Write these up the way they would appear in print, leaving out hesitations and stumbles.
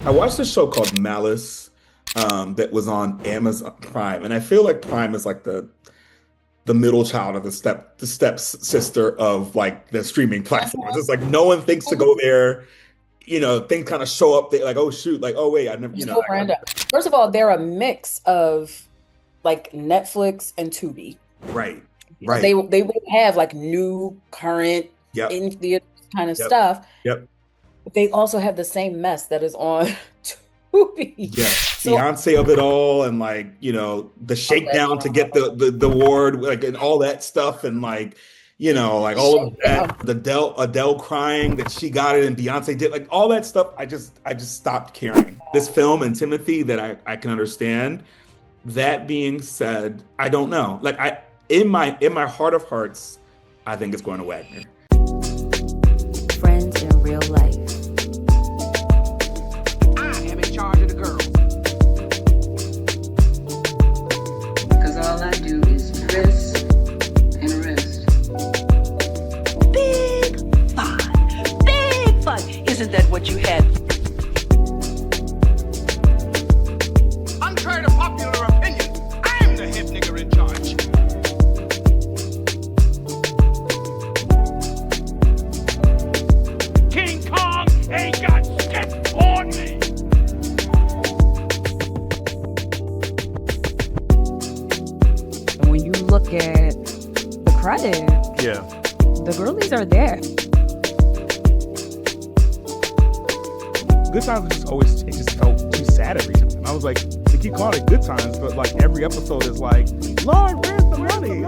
I watched a show called Malice that was on Amazon Prime, and I feel like Prime is like the middle child of the step sister of like the streaming platforms. It's like no one thinks to go there. Things kind of show up there, like, oh shoot, like, oh wait, I never, So random. First of all, they're a mix of like Netflix and Tubi. right, They right, they would have like new, current, yep, in theater kind of yep, stuff. yep, But they also have the same mess that is on Tubi. yes, So fiance of it all, and like, the all that shakedown to get drama, the award, like, and all that stuff, and like, like all of that, shakedown. the Adele crying that she got it and Beyonce did, like all that stuff. I just stopped caring. This film and Timothy that I can understand. That being said, I don't know. Like in my heart of hearts, I think it's going to Wagner. Friends in real life. I am in charge of the girls. Because all I do is dress and rest. Big fun. Big fun. Isn't that what you had? Contrary to popular opinion, I'm the head nigger in charge. King Kong ain't got shit on me. And when you look at the credit, Yeah. the girlies are there. Good Times was just always, it just felt too sad every time. I was like, they keep calling it Good Times, but like every episode is like, Lord, where's the money?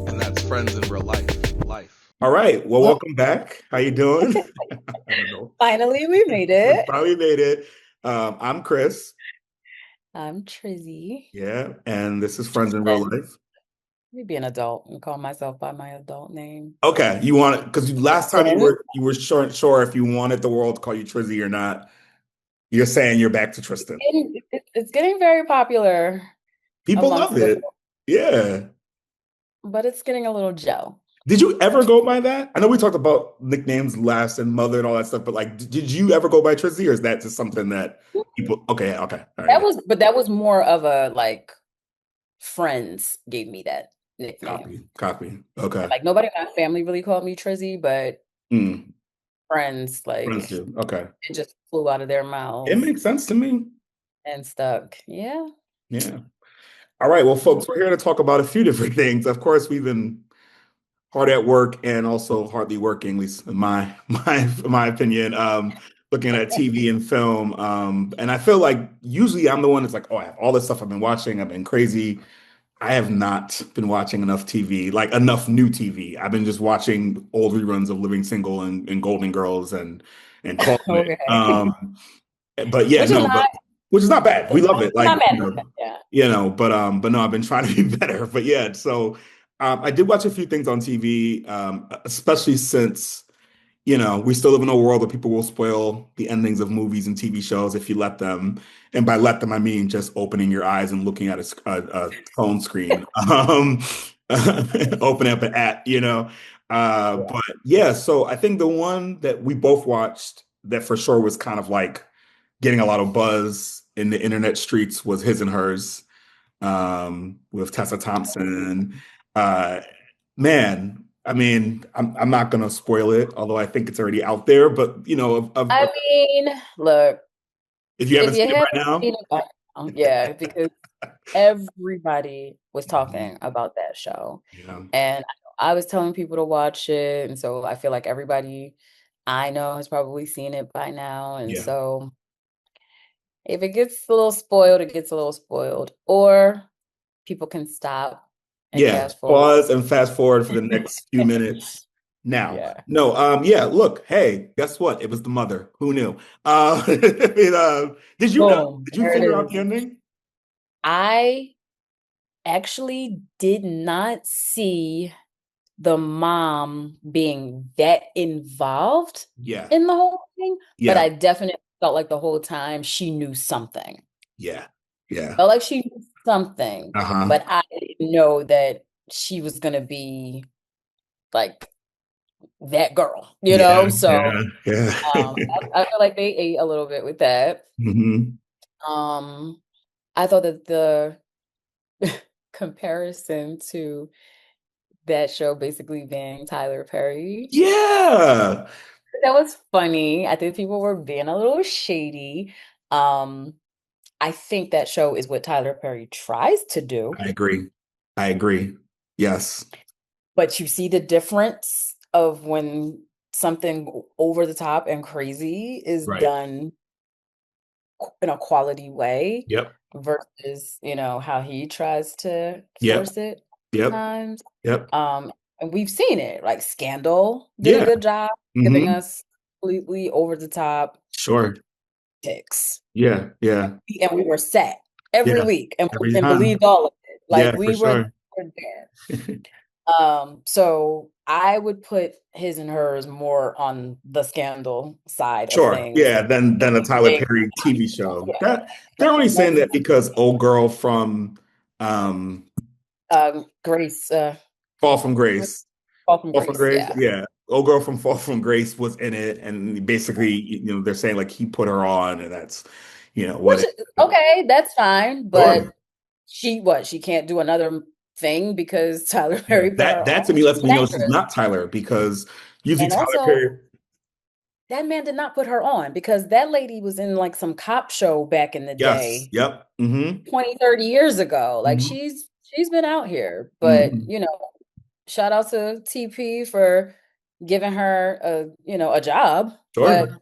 And that's friends in real life. All right. Well, Well, welcome back. How you doing? I don't know. finally, we made We it. finally made it. I'm Chris. I'm Trizzy. Yeah, and this is Friends in Real Life. Let me be an adult and call myself by my adult name. Okay, you want it because last time you Tristan. were sure if you wanted the world to call you Trizzy or not. You're saying you're back to Tristan. It's getting very popular People amongst love the, it. Yeah. but it's getting a little Joe. Did you ever go by that? I know we talked about nicknames last and mother and all that stuff, but like, did you ever go by Trizzy, or is that just something that people? Okay, okay, all right, That was more of a like friends gave me that nickname. copy. Okay, Like nobody in my family really called me Trizzy, but mm, friends friends like do. Okay, it just flew out of their it mouths makes sense to me. and stuck. Yeah. Yeah. All right, well, folks, we're here to talk about a few different things. Of course, we've been hard at work and also hardly working, at least in my opinion. Looking at TV and film, and I feel like usually I'm the one that's like, oh, I have all this stuff I've been watching. I've been crazy. I have not been watching enough TV, like enough new TV. I've been just watching old reruns of Living Single and Golden Girls and calling it. Okay. But yeah, Which is no, but not which is not bad. We love it. I'm Like, not mad at that. Yeah. but no, I've been trying to be better. But yeah, so I did watch a few things on TV, especially since we still live in a world where people will spoil the endings of movies and TV shows if you let them. And by let them, I mean just opening your eyes and looking at a phone screen, open up an app. Yeah. But yeah, so I think the one that we both watched that for sure was kind of like getting a lot of buzz in the internet streets was His and Hers, with Tessa Thompson. Uh, Man, I mean, I'm not gonna spoil it, although I think it's already out there. But I mean, look, if you if haven't you seen it by haven't now, seen it by now, yeah, because everybody was talking about that show. yeah, And I was telling people to watch it. And so I feel like everybody I know has probably seen it by now. And yeah, so if it gets a little spoiled, it gets a little spoiled. Or people can stop and yeah. fast forward. Pause and fast forward for the next few minutes. Now, Yeah. no, yeah. Look, hey, guess what? It was the mother. Who knew? Did you know? Boom. Did you There it figure out the is. ending? I actually did not see the mom being that involved Yeah. in the whole thing, but Yeah. I definitely felt like the whole time she knew something. Yeah. Yeah. Felt like she knew something, Uh-huh. but I didn't know that she was gonna be like that girl, you Yeah. know? So Yeah. Yeah. I feel like they ate a little bit with that. hmm Um, I thought that the comparison to that show basically being Tyler Perry, Yeah. that was funny. I think people were being a little shady. Um, I think that show is what Tyler Perry tries to do, I agree. I agree. Yes. but you see the difference of when something over the top and crazy is Right. done in a quality way Yep. versus, how he tries to Yep. force it Yep. times. Yep. And we've seen it. Like Scandal did a Yeah. good job giving hmm us completely over the top Sure. ticks. Yeah. Yeah. And we were set every Yeah. week and, Every and time. believed all of it. Like Yeah, for we were sure. there. So I would put his and hers more on the Scandal side of Sure. things. Yeah. Then a Tyler Perry TV show. That they're only saying that because old girl from um Grace, Fall from Grace. Fall from Fall from Grace, Grace. yeah. Yeah. Old girl from Fall from Grace was in it. And basically, they're saying like he put her on and that's, what Which it okay, that's fine, but Sure. she can't do another thing because Tyler Yeah. Perry put That her on. that to me lets me know she's Dangerous. not Tyler because usually And Tyler also, Perry. that man did not put her on because that lady was in like some cop show back in the Yes. day, Yep. 20, 30 years ago. Like hmm she's been out here. But, hmm shout out to TP for giving her a job, but Sure.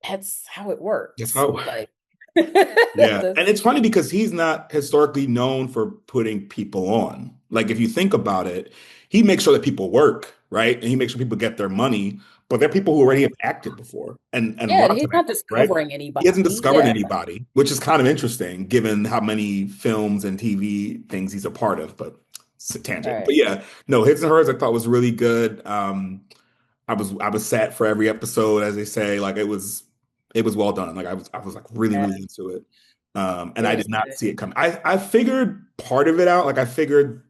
that's how it That's works. how. Like Yeah. that's And it's funny because he's not historically known for putting people on. Like, if you think about it, he makes sure that people work, right? And he makes sure people get their money. But they're people who already have acted before and yeah, want he's to not act, right? discovering He hasn't anybody. discovered Yeah. anybody, which is kind of interesting given how many films and TV things he's a part of. But it's a tangent. But Right. yeah, no, His and Hers I thought was really good. I was sad for every episode, as they say. Like it was well done. Like I was like really, Yeah, really into it. And it I was did not good. see it coming. I figured part of it out. Like I figured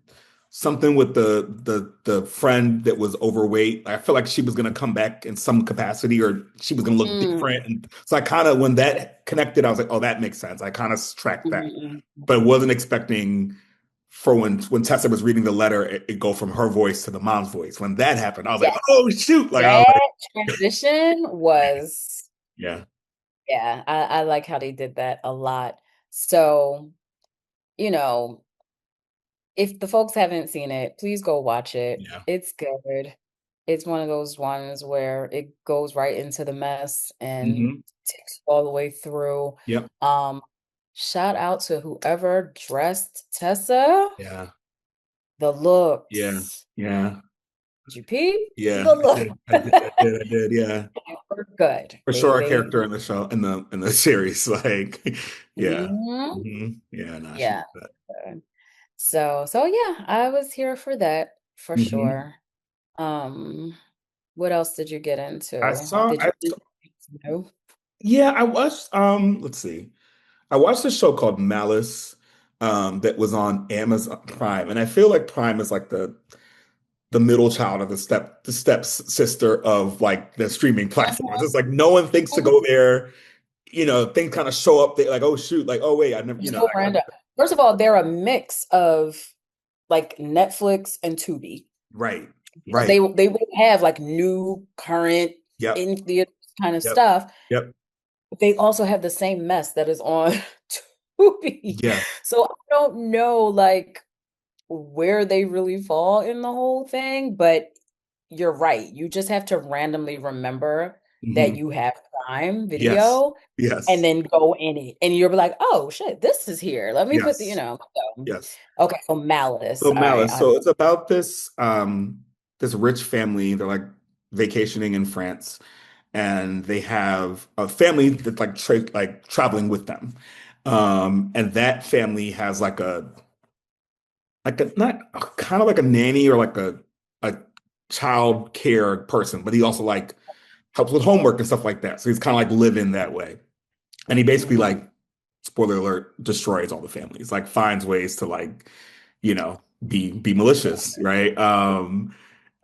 something with the friend that was overweight. I feel like she was gonna come back in some capacity or she was gonna look Mm, different. And so I kind of when that connected, I was like, oh, that makes sense. I kind of tracked that, mhm, but wasn't expecting for when Tessa was reading the letter, it go from her voice to the mom's voice. When that happened, I was like, yes, oh shoot! Like I was like, that transition was, yeah, yeah, I like how they did that a lot. So, you know, if the folks haven't seen it, please go watch it. yeah. It's good. It's one of those ones where it goes right into the mess and hmm takes you all the way through. Yep. Um, Shout out to whoever dressed Tessa. Yeah. The Yeah. looks. Yeah. Did you peep? Yeah. The I looks. did. I did. I did. I did. Yeah. They were good. For They sure, a they character in the show in the series. Like, yeah. mhm, Yeah. Nah, she yeah. did that. Good. So yeah, I was here for that for hmm sure. Um, what else did you get I into? saw. Did you know? Yeah. I watched. Let's see. I watched a show called Malice. That was on Amazon Prime, and I feel like Prime is like the middle child of the step sister of like the streaming platforms. It's like no one thinks to Mhm. go there. Things kind of show up there, like, oh shoot, like, oh wait, I never, Just go random. First of all, they're a mix of like Netflix and Tubi. right, They right, they will have like new, current, yep, in theater kind of yep, stuff. yep, But they also have the same mess that is on Tubi. yeah, So I don't know like where they really fall in the whole thing, but you're right. You just have to randomly remember that hmm you have Prime yes, Video and yes, then go in it. And you're like, oh shit, this is here. Let me put yes, so, yes. okay, so Malice. So All right. Malice, so it's about this rich family. They're like vacationing in France, and they have a family that's like traveling with them. And that family has like a not kind of like a nanny or like a child care person, but he also like helps with homework and stuff like that. So he's kind of like living that way. And he basically like, spoiler alert, destroys all the families, like finds ways to like, be malicious, right?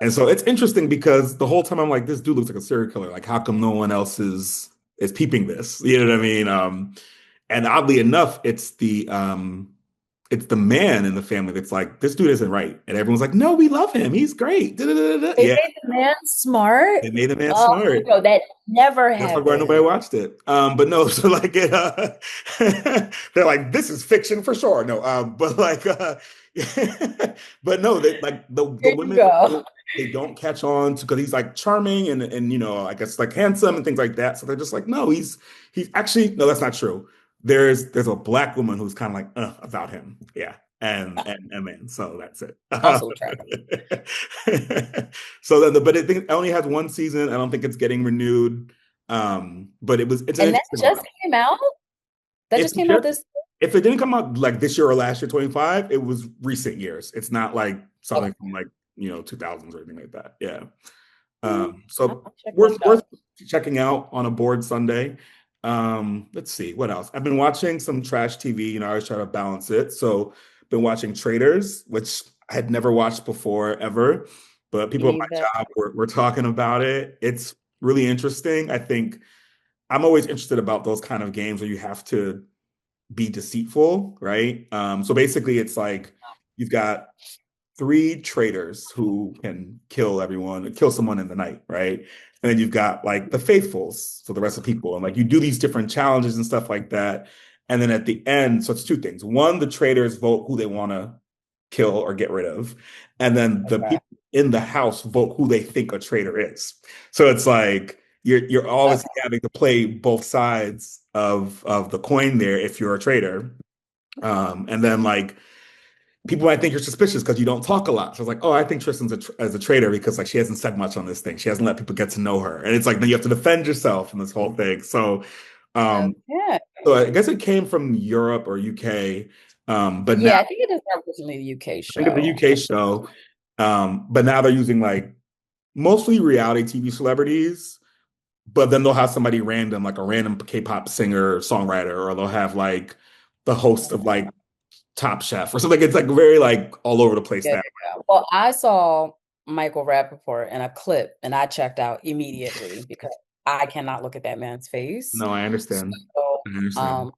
And so it's interesting because the whole time I'm like, this dude looks like a serial killer. Like, how come no one else is peeping this? You know what I mean? And oddly enough, it's the man in the family that's like, this dude isn't right. And everyone's like, no, we love him. He's great. Da, da, da, da. They Yeah, made the man smart. they made the man Oh, smart. no, that never That's why nobody happened. watched it. But no, so like they're like, this is fiction for sure. No, but like but no, they like the There you women go. they don't catch on to because he's like charming and I guess like handsome and things like that. So they're just like, no, he's actually no, that's not true. There's a black woman who's kind of like about him. Yeah. And man, so that's it. Also trash. So then, but it only has one season. I don't think it's getting renewed. But it's an And that interesting just one. came out? That If just came out this. if it didn't come out like this year or last year, 25, it was recent years. It's not like Okay. something from like 2000s or anything like that. Yeah. So I'll check worth that out. checking out on a bored Sunday. Let's see what else. I've been watching some trash TV. I always try to balance it. So been watching Traders, which I had never watched before ever, but Me people at my neither. job were talking about it. It's really interesting. I think I'm always interested about those kind of games where you have to be deceitful, right? So basically, it's like you've got three traitors who can kill someone in the night, right? And then you've got like the faithfuls, so the rest of people, and like you do these different challenges and stuff like that. And then at the end, so it's two things. One, the traitors vote who they want to kill or get rid of, and then the Okay. people in the house vote who they think a traitor is. So it's like you're always Okay. having to play both sides of the coin there if you're a traitor. And then like people might think you're suspicious because you don't talk a lot. So it's like, oh, I think Tristan's as a traitor because like she hasn't said much on this thing. She hasn't let people get to know her, and it's like then you have to defend yourself in this whole thing. So, um, Okay. so I guess it came from Europe or UK, but now Yeah, I think it is originally the UK I think it's a show. UK show. But now they're using like mostly reality TV celebrities, but then they'll have somebody random, like a random K-pop singer, songwriter, or they'll have like the host of like Top Chef or something. It's like very like all over the place Yeah, now. yeah. Well, I saw Michael Rappaport in a clip and I checked out immediately because I cannot look at that man's face. No, I understand. So, I understand. um,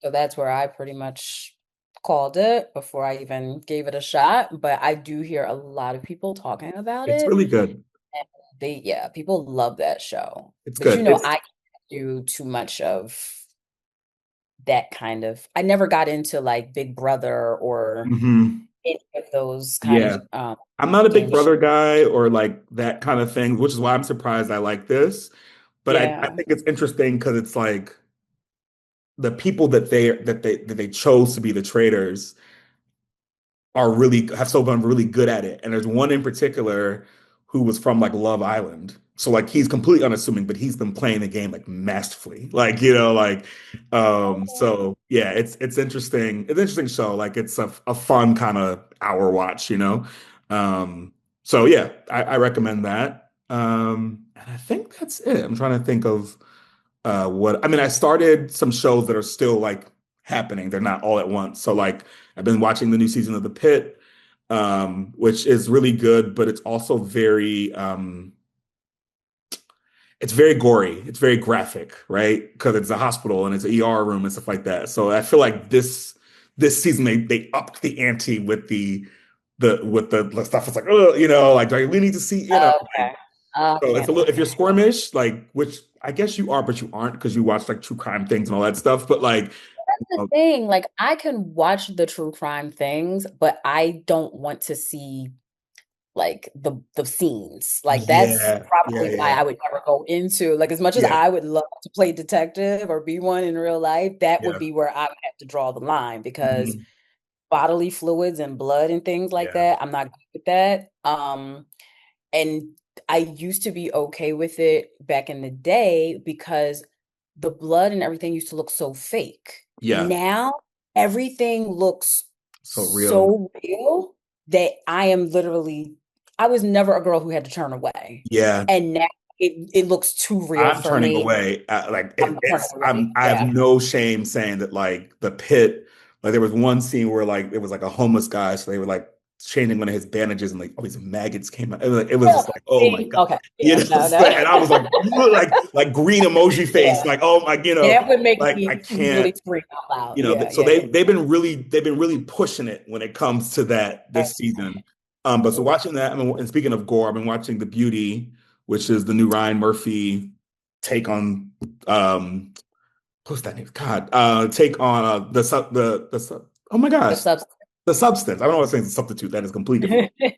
so that's where I pretty much called it before I even gave it a shot. But I do hear a lot of people talking about It's it. really good. And people love that show. It's But good. I can't do too much of that kind of. I never got into like Big Brother or Mhm. any of those kind Yeah. of I'm not a Big game shows. Brother guy or like that kind of thing, which is why I'm surprised I like this. But I Yeah. think it's interesting because it's like the people that they chose to be the traitors have so been really good at it. And there's one in particular who was from like Love Island. So like he's completely unassuming, but he's been playing the game like masterfully. Like, so yeah, it's interesting. It's an interesting show. Like it's a fun kind of hour watch. So yeah, I recommend that. And I think that's it. I'm trying to think of what I mean, I started some shows that are still like happening. They're not all at once. So like I've been watching the new season of The Pit, which is really good, but it's very gory. It's very graphic, right? Because it's a hospital and it's an ER room and stuff like that. So I feel like this season they upped the ante with the stuff. It's like, oh, like we need to see, Okay. so it's Okay. a little, if you're squirmish, like, which I guess you are, but you aren't because you watch like true crime things and all that stuff. But like, That's the thing. Like, I can watch the true crime things, but I don't want to see like the scenes. Like, that's yeah, yeah, probably why yeah, I would never go into like as much as yeah, I would love to play detective or be one in real life, that would yeah, be where I would have to draw the line because mhm, bodily fluids and blood and things like yeah, that, I'm not good with that. And I used to be okay with it back in the day because the blood and everything used to look so fake. yeah. Now everything looks So real. so real that I am literally I was never a girl who had to turn away. Yeah. And now it looks too real I'm for turning me. away. Like I'm turning away. I have Yeah. no shame saying that like the pit, like there was one scene where like it was like a homeless guy, so they were like changing one of his bandages and like all these maggots came out. It was just like, oh my God. Okay. You Yeah, know, no, no. and I was like, like green emoji face, Yeah. like, oh my, That would make like I me really can't, scream out loud. so Yeah. they've been really pushing it when it comes to that this season. But so watching that, I mean, and speaking of gore, I've been watching The Beauty, which is the new Ryan Murphy take on what's that name? God, take on oh my The gosh, substance. the substance. I don't know what I'm saying, the substitute. That is completely different.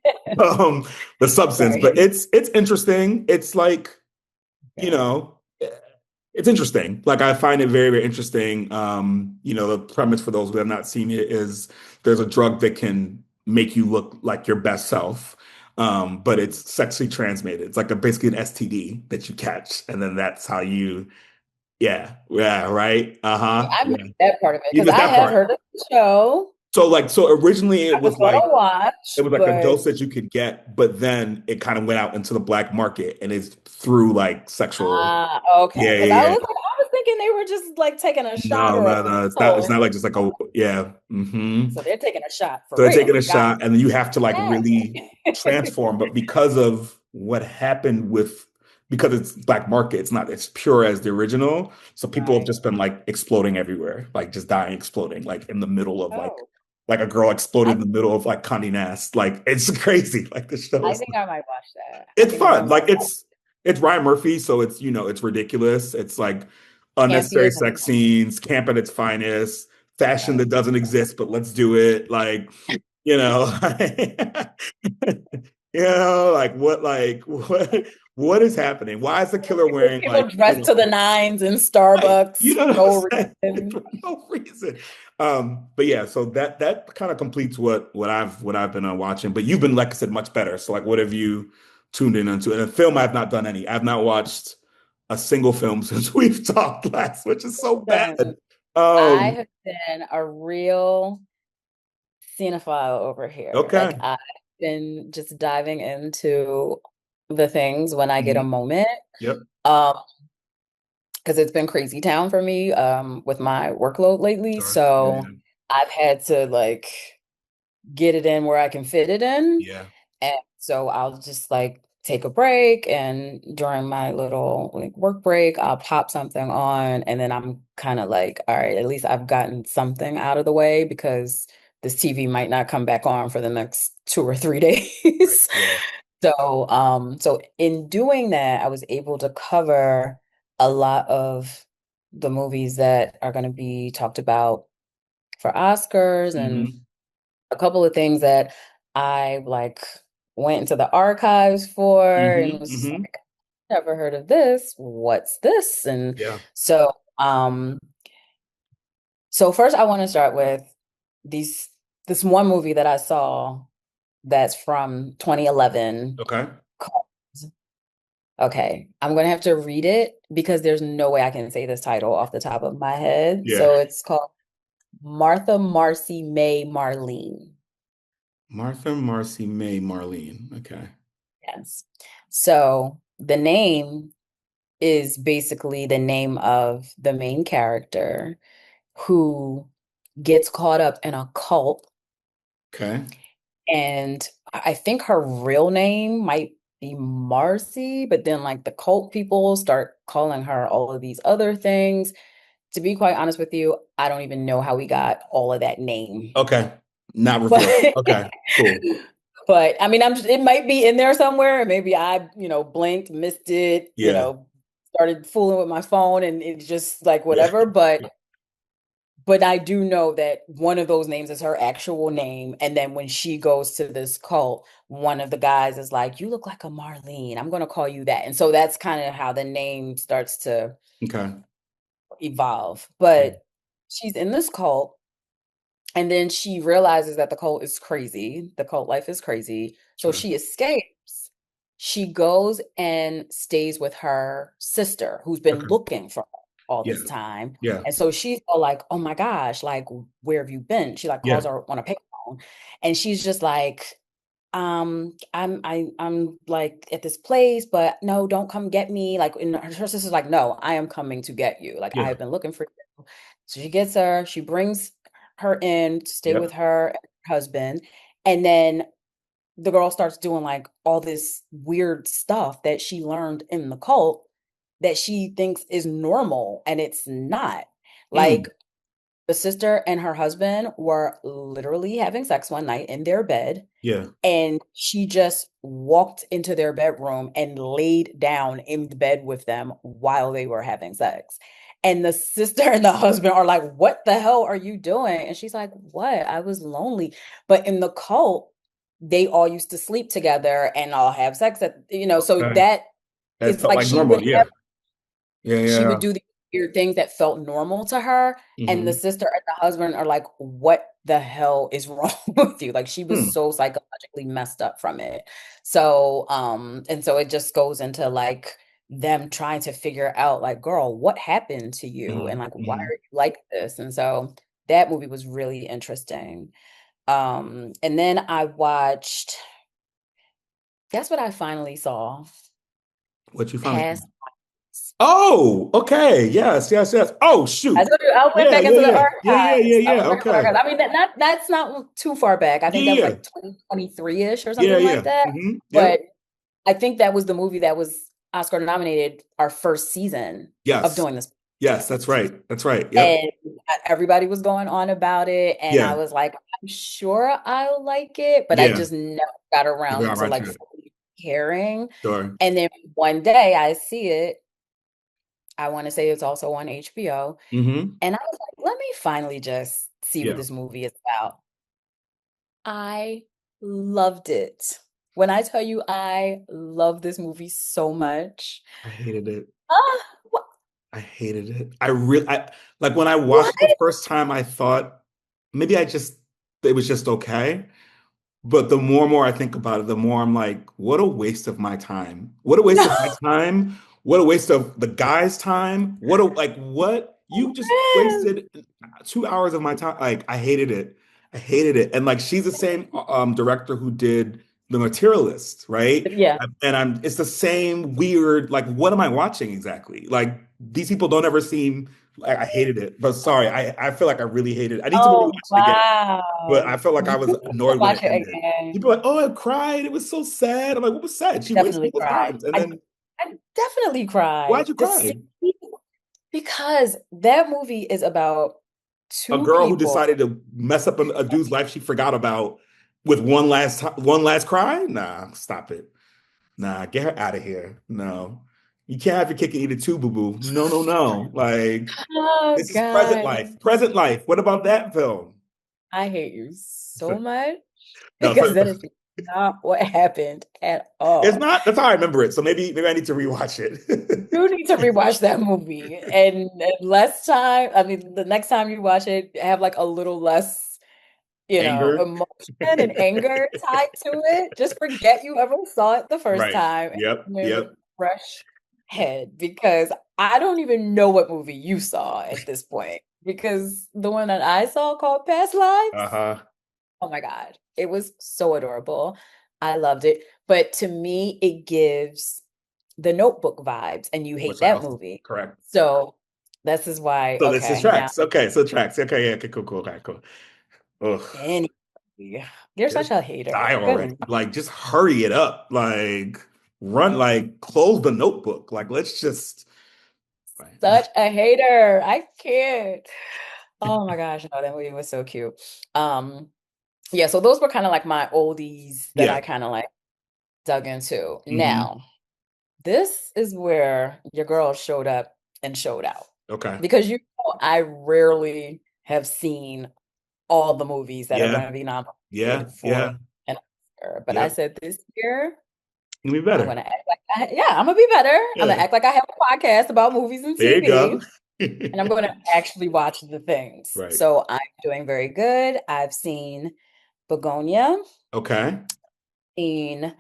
The substance, Right. but it's interesting. It's like, you Okay. know, it's interesting. Like I find it very, very interesting. The premise for those who have not seen it is there's a drug that can make you look like your best self. But it's sexually transmitted. It's like basically an STD that you catch, and then that's how you, yeah, right, I yeah. missed that part of it You because missed I that have part. heard of the show. So originally I was gonna watch, it was like a but dose that you could get, but then it kind of went out into the black market and it's through like sexual. okay. Yeah, Because yeah, yeah. I was thinking they were just like taking a shot No, or a no, no. It's pill. not like just like a yeah. So they're taking a shot for So they're taking real. a Got shot, and then you have to like really it. transform. But because of what happened because it's black market, it's not as pure as the original. So people have Right. just been like exploding everywhere, like just dying, exploding, like in the middle of Oh, like a girl exploded I in the middle of like Condé Nast. Like it's crazy. Like the show I is think I might watch that. I it's think I fun. might Like watch it's Ryan Murphy, so it's it's ridiculous. It's like Campy unnecessary as sex scenes, camp at its finest, fashion hell. that doesn't exist, but let's do it. Like, you know, what is happening? Why is the killer wearing People like, dressed to the nines in right, Starbucks you know for what I'm no saying? reason. For no reason. But yeah, so that kind of completes what I've been watching. But you've been, like I said, much better. So like, what have you tuned in into? And a film I've not done any. I've not watched a single film since we've talked last, which is so bad. Listen, I Um, have been a real cinephile over here. Like okay. I've been just diving into the things when I get a Mhm. moment. Yep. Um, because it's been crazy town for me with my workload lately. Sure. Yeah. So I've had to like get it in where I can fit it in. Yeah. And so I'll just like take a break, and during my little like work break, I'll pop something on, and then I'm kind of like, all right, at least I've gotten something out of the way because this TV might not come back on for the next 2 or 3 Right. days. Yeah. So in doing that, I was able to cover a lot of the movies that are going to be talked about for Oscars, and Hmm. a couple of things that I like went into the archives for and Hmm. was just Hmm. like, never heard of this. What's this? And Yeah. so so first I want to start with these this one movie that I saw that's from 2011 Okay. called, okay, I'm gonna have to read it because there's no way I can say this title off the top of my head. Yeah. So it's called Martha Marcy May Marlene. Martha, Marcy, May, Marlene. Okay. Yes. So the name is basically the name of the main character who gets caught up in a cult. Okay. And I think her real name might be Marcy, but then like the cult people start calling her all of these other things. To be quite honest with you, I don't even know how we got all of that name. Okay. Not But revealed. Okay. Cool. but I mean, it might be in there somewhere. Maybe I, blinked, missed it, Yeah. started fooling with my phone and it's just like Yeah. whatever. But I do know that one of those names is her actual name. And then when she goes to this cult, one of the guys is like, "You look like a Marlene. I'm gonna call you that." And so that's kind of how the name starts to Okay. evolve. But she's in this cult. And then she realizes that the cult is crazy. The cult life is crazy. So Sure. she escapes. She goes and stays with her sister, who's been Okay. looking for her all Yeah. this time. Yeah. And so she's all like, "Oh my gosh, like, where have you been?" She like Yeah. calls her on a payphone. And she's just like, I'm like at this place, but no, don't come get me. Like, and her sister's like, no, I am coming to get you. Like, I Yeah. have been looking for you. So she gets her, she brings her in to stay with Yep. her and her husband. And then the girl starts doing like all this weird stuff that she learned in the cult that she thinks is normal, and it's not. Like, Mm. the sister and her husband were literally having sex one night in their bed, Yeah. and she just walked into their bedroom and laid down in the bed with them while they were having sex. And the sister and the husband are like, "What the hell are you doing?" And she's like, "What? I was lonely." But in the cult, they all used to sleep together and all have sex so Okay. that That is felt like like normal. Yeah. Yeah. she Yeah. would do the weird things that felt normal to her. And the Mm-hmm. sister and the husband are like, what the hell is wrong with you? Like, she was Hmm. so psychologically messed up from it. So, and so it just goes into like them trying to figure out, like, girl, what happened to you? And like, why Mm-hmm. are you like this? And so that movie was really interesting. And then I watched, guess what I finally saw? What you finally? Past. Oh, okay. Yes, yes, yes. Oh, I shoot. told you I went Yeah, back yeah, into the yeah. Yeah, yeah, yeah, archives. I yeah. went back into the Okay. archives. I mean, that's not too far back. I Yeah, think that was yeah. like 2023-ish or Yeah, something yeah. like that. Yep. But I think that was the movie that was Oscar nominated our first season of Yes. doing this. Yes, that's right. That's right. Yep. And everybody was going on about it. And I Yeah. was like, I'm sure I'll like it, but I Yeah. just never got You around got to right like to it. fully caring. Sure. And then one day I see it. I want to say it's also on HBO. Mm-hmm. And I was like, let me finally just see what Yeah. this movie is about. I loved it. When I tell you I love this movie so much. I hated it. Ah, I hated it. I like when I watched what? it the first time, I thought maybe it was just okay. But the more and more I think about it, the more I'm like, what a waste of my time. What a waste of my time. What a waste of the guy's time. What you just Man. wasted 2 hours of my time. Like I hated it. I hated it. And like she's the same director who did The Materialist, right? Yeah, And it's the same weird, like, what am I watching exactly? Like these people don't ever seem like I hated it. But sorry, I feel like I really hated it. I need to maybe oh watch it again. But wow. I felt like I You was need to annoyed when watch it it ended. again. People are like, oh, I cried. It was so sad. I'm like, what was sad? She wasted Definitely people's cried. lives. And I then I definitely cried. why'd you The cry? scene, because that movie is about A two girl who people. decided to mess up a dude's life she forgot about with one last cry? Nah, stop it. Nah, get her out of here. No. You can't have your cake and eat it too, boo-boo. No, no, no. Like, Oh this is present God. life. Present life. What about that film? I hate you so much No, because so that is not what happened at it's all. not. That's how I remember it. So maybe I need to rewatch You it. need to rewatch that movie and less time. I mean, the next time you watch it, have like a little less, Anger. emotion and anger tied to it. Just forget you ever saw it the first Right. time Yep. and then with Yep. a fresh head, because I don't even know what movie you saw at this point. Because the one that I saw called Past Lives, Uh-huh. oh my God, it was so adorable. I loved it. But to me, it gives the Notebook vibes, and you hate Which I that also movie. correct. So this is why, So this is okay, now tracks. Okay, so tracks. Okay, yeah, okay, cool, cool, okay, cool. Ugh. anyway, you're such Just a hater. die already. Goodness. Like, just hurry it up. Like, run, like, close the notebook. Like, let's just right. Such a hater. I can't. Oh my gosh, no, that movie was so cute. Um, yeah, so those were kind of like my oldies that Yeah. I kind of like dug into. Hmm. Now, this is where your girl showed up and showed out. Okay. Because I rarely have seen all the movies that are going Yeah. to be Yeah. nominated for Yeah. an Oscar. But I Yep. said this year, Gonna be I'm better. gonna act like I'm gonna be better. I'm gonna Yeah. act like I have a podcast about movies and There you TV, go. and I'm gonna actually watch the things. Right. So I'm doing very good. I've seen Begonia, Okay. seen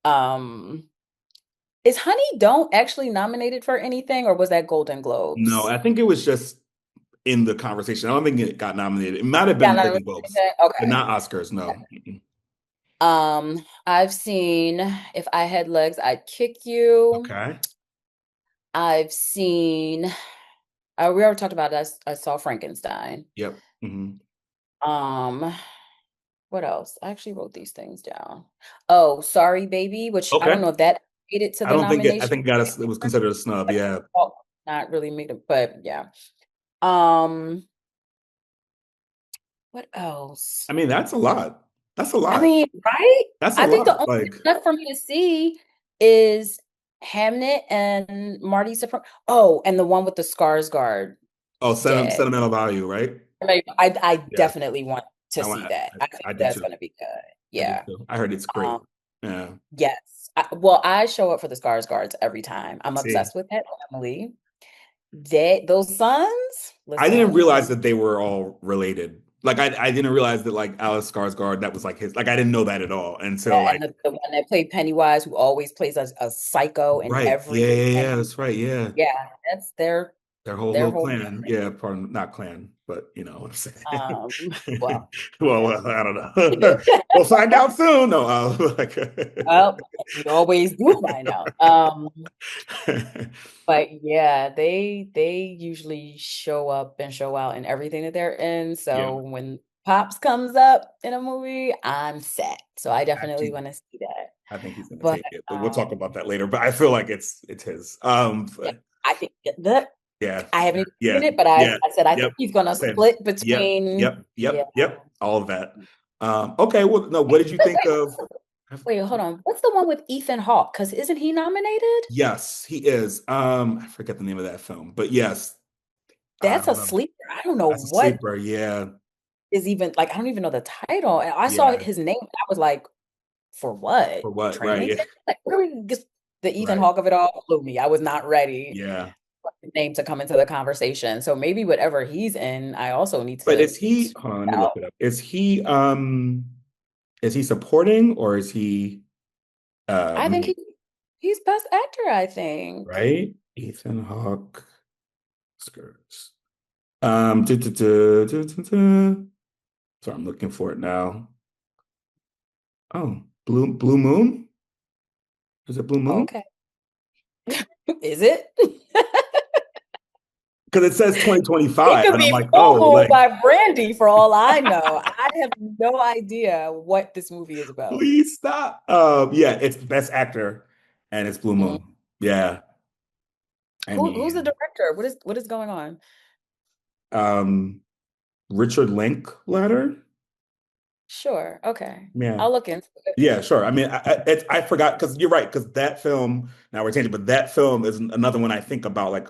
um is Honey Don't actually nominated for anything, or was that Golden No, Globes? I think it was just in the conversation. I don't think it got nominated. It might have Yeah, been nominated. Golden Globes, but Okay. not Oscars. No. Mm-mm. I've seen If I Had Legs, I'd Kick You. Okay. I've seen, we already talked about it. I saw Frankenstein. Yep. Um, what else? I actually wrote these things down. Oh, Sorry Baby, which I don't Okay. know if that made it to I the don't think it. I nomination. think it was considered a snub. Yeah. Not really made it, but yeah. Um, what else? I mean, that's a lot. That's a I lot. mean, right? That's a I think the lot. only thing Like, left for me to see is Hamnet and Marty Supreme. Oh, and the one with the Skarsgård oh, dead. sentimental value, right? I Yeah. definitely want to I, see I, that. I think I do that's too. going to be good. I do Yeah. too. I heard it's great. Um, Yeah. yes. Well, I show up for the Skarsgårds every time. I'm See, obsessed with that family. Those sons, I didn't listen. realize that they were all related. Like, I didn't realize that like Alice Skarsgård, that was like his. Like, I didn't know that at all until Yeah, like, and the one that played Pennywise, who always plays a psycho in right. every. Yeah, yeah, yeah. That's right. Yeah. Yeah, that's Their whole their little whole clan. Yeah, pardon, not clan, but you know what I'm saying. um well, Well, yeah. I don't know. We'll find out soon. No, like, Well, we always do find out. But yeah, they usually show up and show out in everything that they're in. yeah, So when Pops comes up in a movie, I'm set. So I definitely actually, want to see that. I think he's gonna But take it, but we'll talk about that later. But I feel like it's his. yeah, I think that Yeah, I haven't even yeah, seen it, but yeah, I said I think yep, he's gonna same, split yep, between yep, yeah. yep, yep, all of that. Okay, well, no, what did you think of? Wait, hold on. What's the one with Ethan Hawke? Because isn't he nominated? Yes, he is. I forget the name of that film, but yes, I That's a don't know. sleeper. I don't know That's a what sleeper. Yeah, is even like I don't even know the title. And I saw yeah. his name. I was like, for what? For what? Training Right. Day? Like really just the Ethan Right. Hawke of it all blew me. I was not ready Yeah. for his name to come into the conversation. So maybe whatever he's in, I also need But to is he, check hold on, let me look out. it up. Is he supporting or is he I think main? he's best actor, I think. Right? Ethan Hawke skirts. So I'm looking for it now. Oh, Blue Moon? Is it Blue Moon? Okay. Is it? Because it says It 2025, could and I'm be like, oh, FUBU like, by Brandy for all I know. I have no idea what this movie is about. please stop. Yeah, it's Best Actor, and it's Blue Mm. Moon. Yeah, I Who's the mean, director? What is going on? um, Richard Linklater. Sure. Okay. Yeah, I'll look into it. yeah, sure. I mean, I forgot because you're right because that film. Now we're changing, but that film is another one I think about. Like,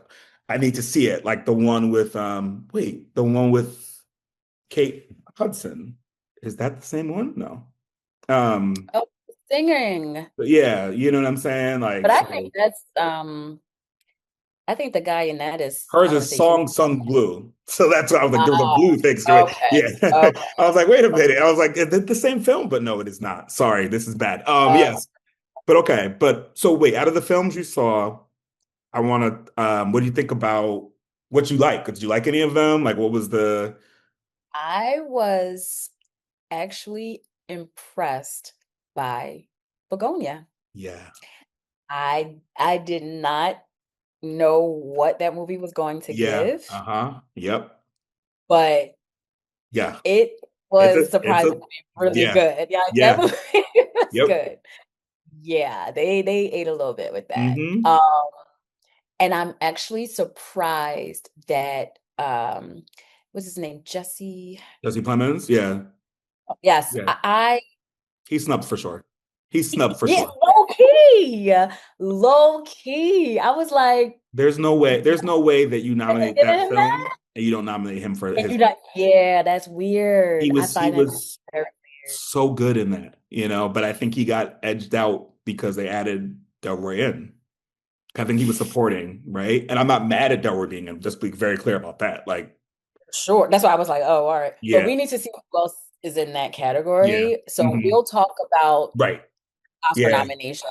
I need to see it. Like the one with the one with Kate Hudson. Is that the same one? No. Um, Oh, singing. but yeah, you know what I'm saying? Like, But I think so that's I think the guy in that is hers I want to is say he Song Sung Blue. So that's why I was like, there was a oh, blue thing to it. okay. Yeah. Okay. I was like, wait a minute. I was like, is it the same film? But no, it is not. Sorry, this is bad. Uh, Yes. But okay. But so wait, out of the films you saw, I want to what do you think about what you like? Did you like any of them? Like what was the I was actually impressed by Begonia. yeah. I did not know what that movie was going to Yeah. give, Uh-huh. Yep. but Yeah. it It's a was it's a surprisingly really yeah. good. Yeah, that Yeah. movie was Yep. good. Yeah, they ate a little bit with that. Mm-hmm. And I'm actually surprised that what's his name? Jesse. Jesse Plemons? Yeah. Yes, Yeah. He's snubbed for sure. He's snubbed for yeah, sure. low key. Low key. I was like, There's no way that you they nominate giving that him film that? and you don't nominate him for And his you like, yeah, that's he weird. I was he find that was very weird. so good in that, you know, but I think he got edged out because they added Delroy in. I think he was supporting, right? And I'm not mad at Delroy being in, just be very clear about that. Like, Sure. That's why I was like, oh, all right. But yeah, we need to see who else is in that yeah. category. So Hmm. we'll talk about Right. Oscar Yeah. nominations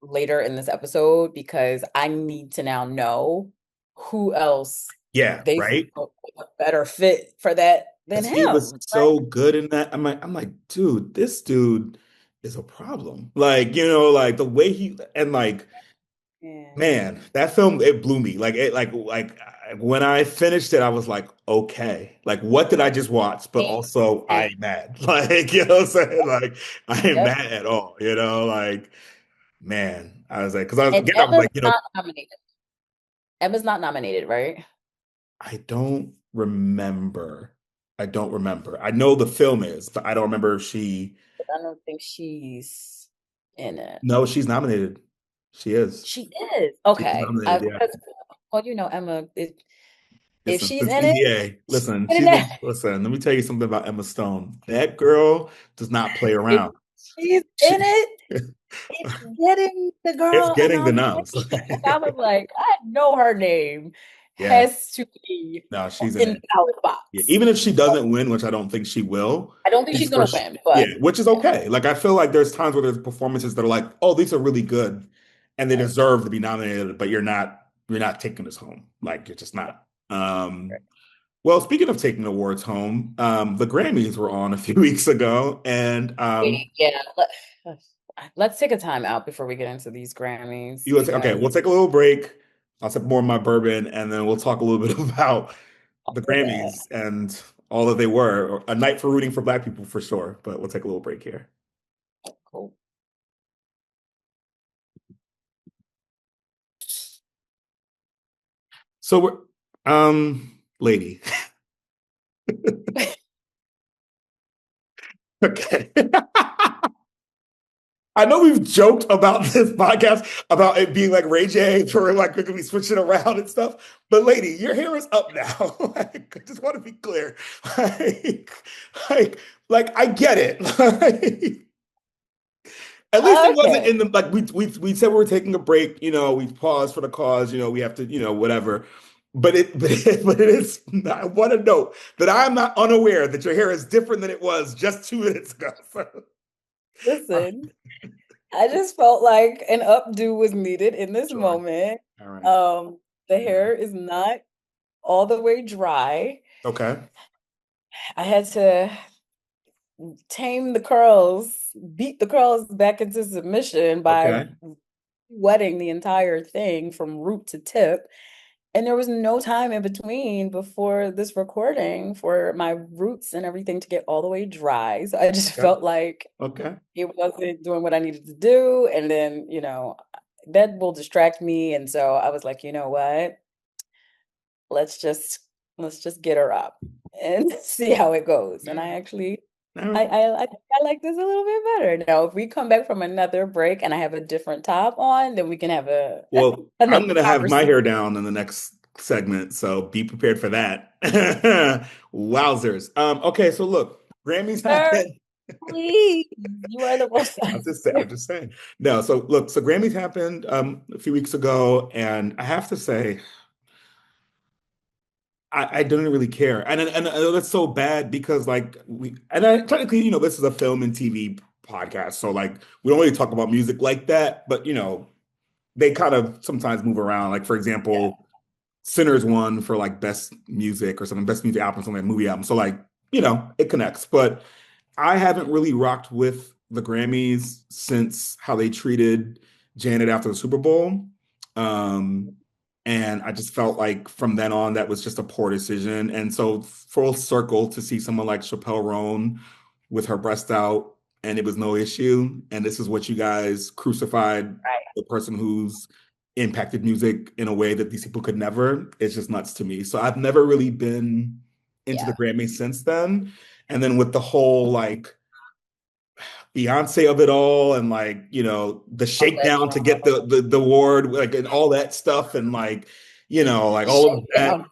later in this episode because I need to now know who else Yeah, they right. feel a better fit for that than Because he was him. so good in that. I'm like, dude, this dude is a problem. Like, like the way he and like, Yeah. man, that film it blew me. Like it, when I finished it, I was like, okay, like what did I just watch? But also, I And- ain't mad. Like, you know what I'm saying? Like, I ain't Yep. mad at all. Like, man, I was like, because I was And again, I was like, Emma's not nominated, right? I don't remember. I don't remember. I know the film is, but I don't remember if she. I don't think she's in it. No, she's nominated. She is. She is. She's Okay. nominated. Yeah. Well, Emma, if Listen, she's since in it, NBA, she's listen, in it. listen, let me tell you something about Emma Stone. That girl does not play If around. she's She, in it, it's getting the it's girl a getting the nums. nomination. And I was like, I know her name Yeah, has to be no, she's in in the it. ballot Yeah, box. even if she doesn't win, which I don't think she will, I don't think she's she's for gonna sh- win, yeah, but which is okay. Like I feel like there's times where there's performances that are like, oh, these are really good, and they right, deserve to be nominated, but you're not taking this home. Like you're just not. right. Well, speaking of taking awards home, the Grammys were on a few weeks ago, and Wait, yeah. Let's take a time out before we get into these Grammys you would say, okay, because we'll take a little break. I'll sip more of my bourbon, and then we'll talk a little bit about all the of that. Grammys and all that they were. A night for rooting for Black people for sure, but we'll take a little break here. Cool. So we're, lady, okay. I know we've joked about this podcast about it being like Ray J for like we could be switching around and stuff. But lady, your hair is up now. Like, I just want to be clear. Like, like, like I get it. Like, at least it wasn't Okay. in the like we said we were taking a break. We paused for the cause. We have to whatever. But it is. I want to note that I'm not unaware that your hair is different than it was just 2 minutes ago. Listen, I just felt like an updo was needed in this Sure. moment. All right. The All right. hair is not all the way dry. Okay. I had to tame the curls, beat the curls back into submission by Okay. wetting the entire thing from root to tip. And there was no time in between before this recording for my roots and everything to get all the way dry. So I just Okay. felt like Okay. it wasn't doing what I needed to do. And then, that will distract me. And so I was like, you know what? Let's just get her up and see how it goes. And I Yeah. actually All right. I think I like this a little bit better. Now, if we come back from another break and I have a different top on, then we can have Well, another I'm gonna have my conversation. hair down in the next segment, so be prepared for that. Wowzers. Okay, so look, Grammys Sir, happened. please, you are the most I'm just saying. No, so look, so Grammys happened a few weeks ago, and I have to say, I don't really care. And I know that's so bad because like technically, this is a film and TV podcast, so like we don't really talk about music like that, but they kind of sometimes move around. Like for yeah, example, Sinners won for like best music or something, best music album, something like movie album. So like, it connects. But I haven't really rocked with the Grammys since how they treated Janet after the Super Bowl. Um, and I just felt like from then on, that was just a poor decision. And so full circle to see someone like Chappelle Roan with her breast out and it was no issue. And this is what you guys crucified right. the person who's impacted music in a way that these people could never. It's just nuts to me. So I've never really been into the Yeah. Grammys since then. And then with the whole like Beyonce of it all and like, the All that shakedown to get drama. the award, like and all that stuff and like, like all of that, Shakedown.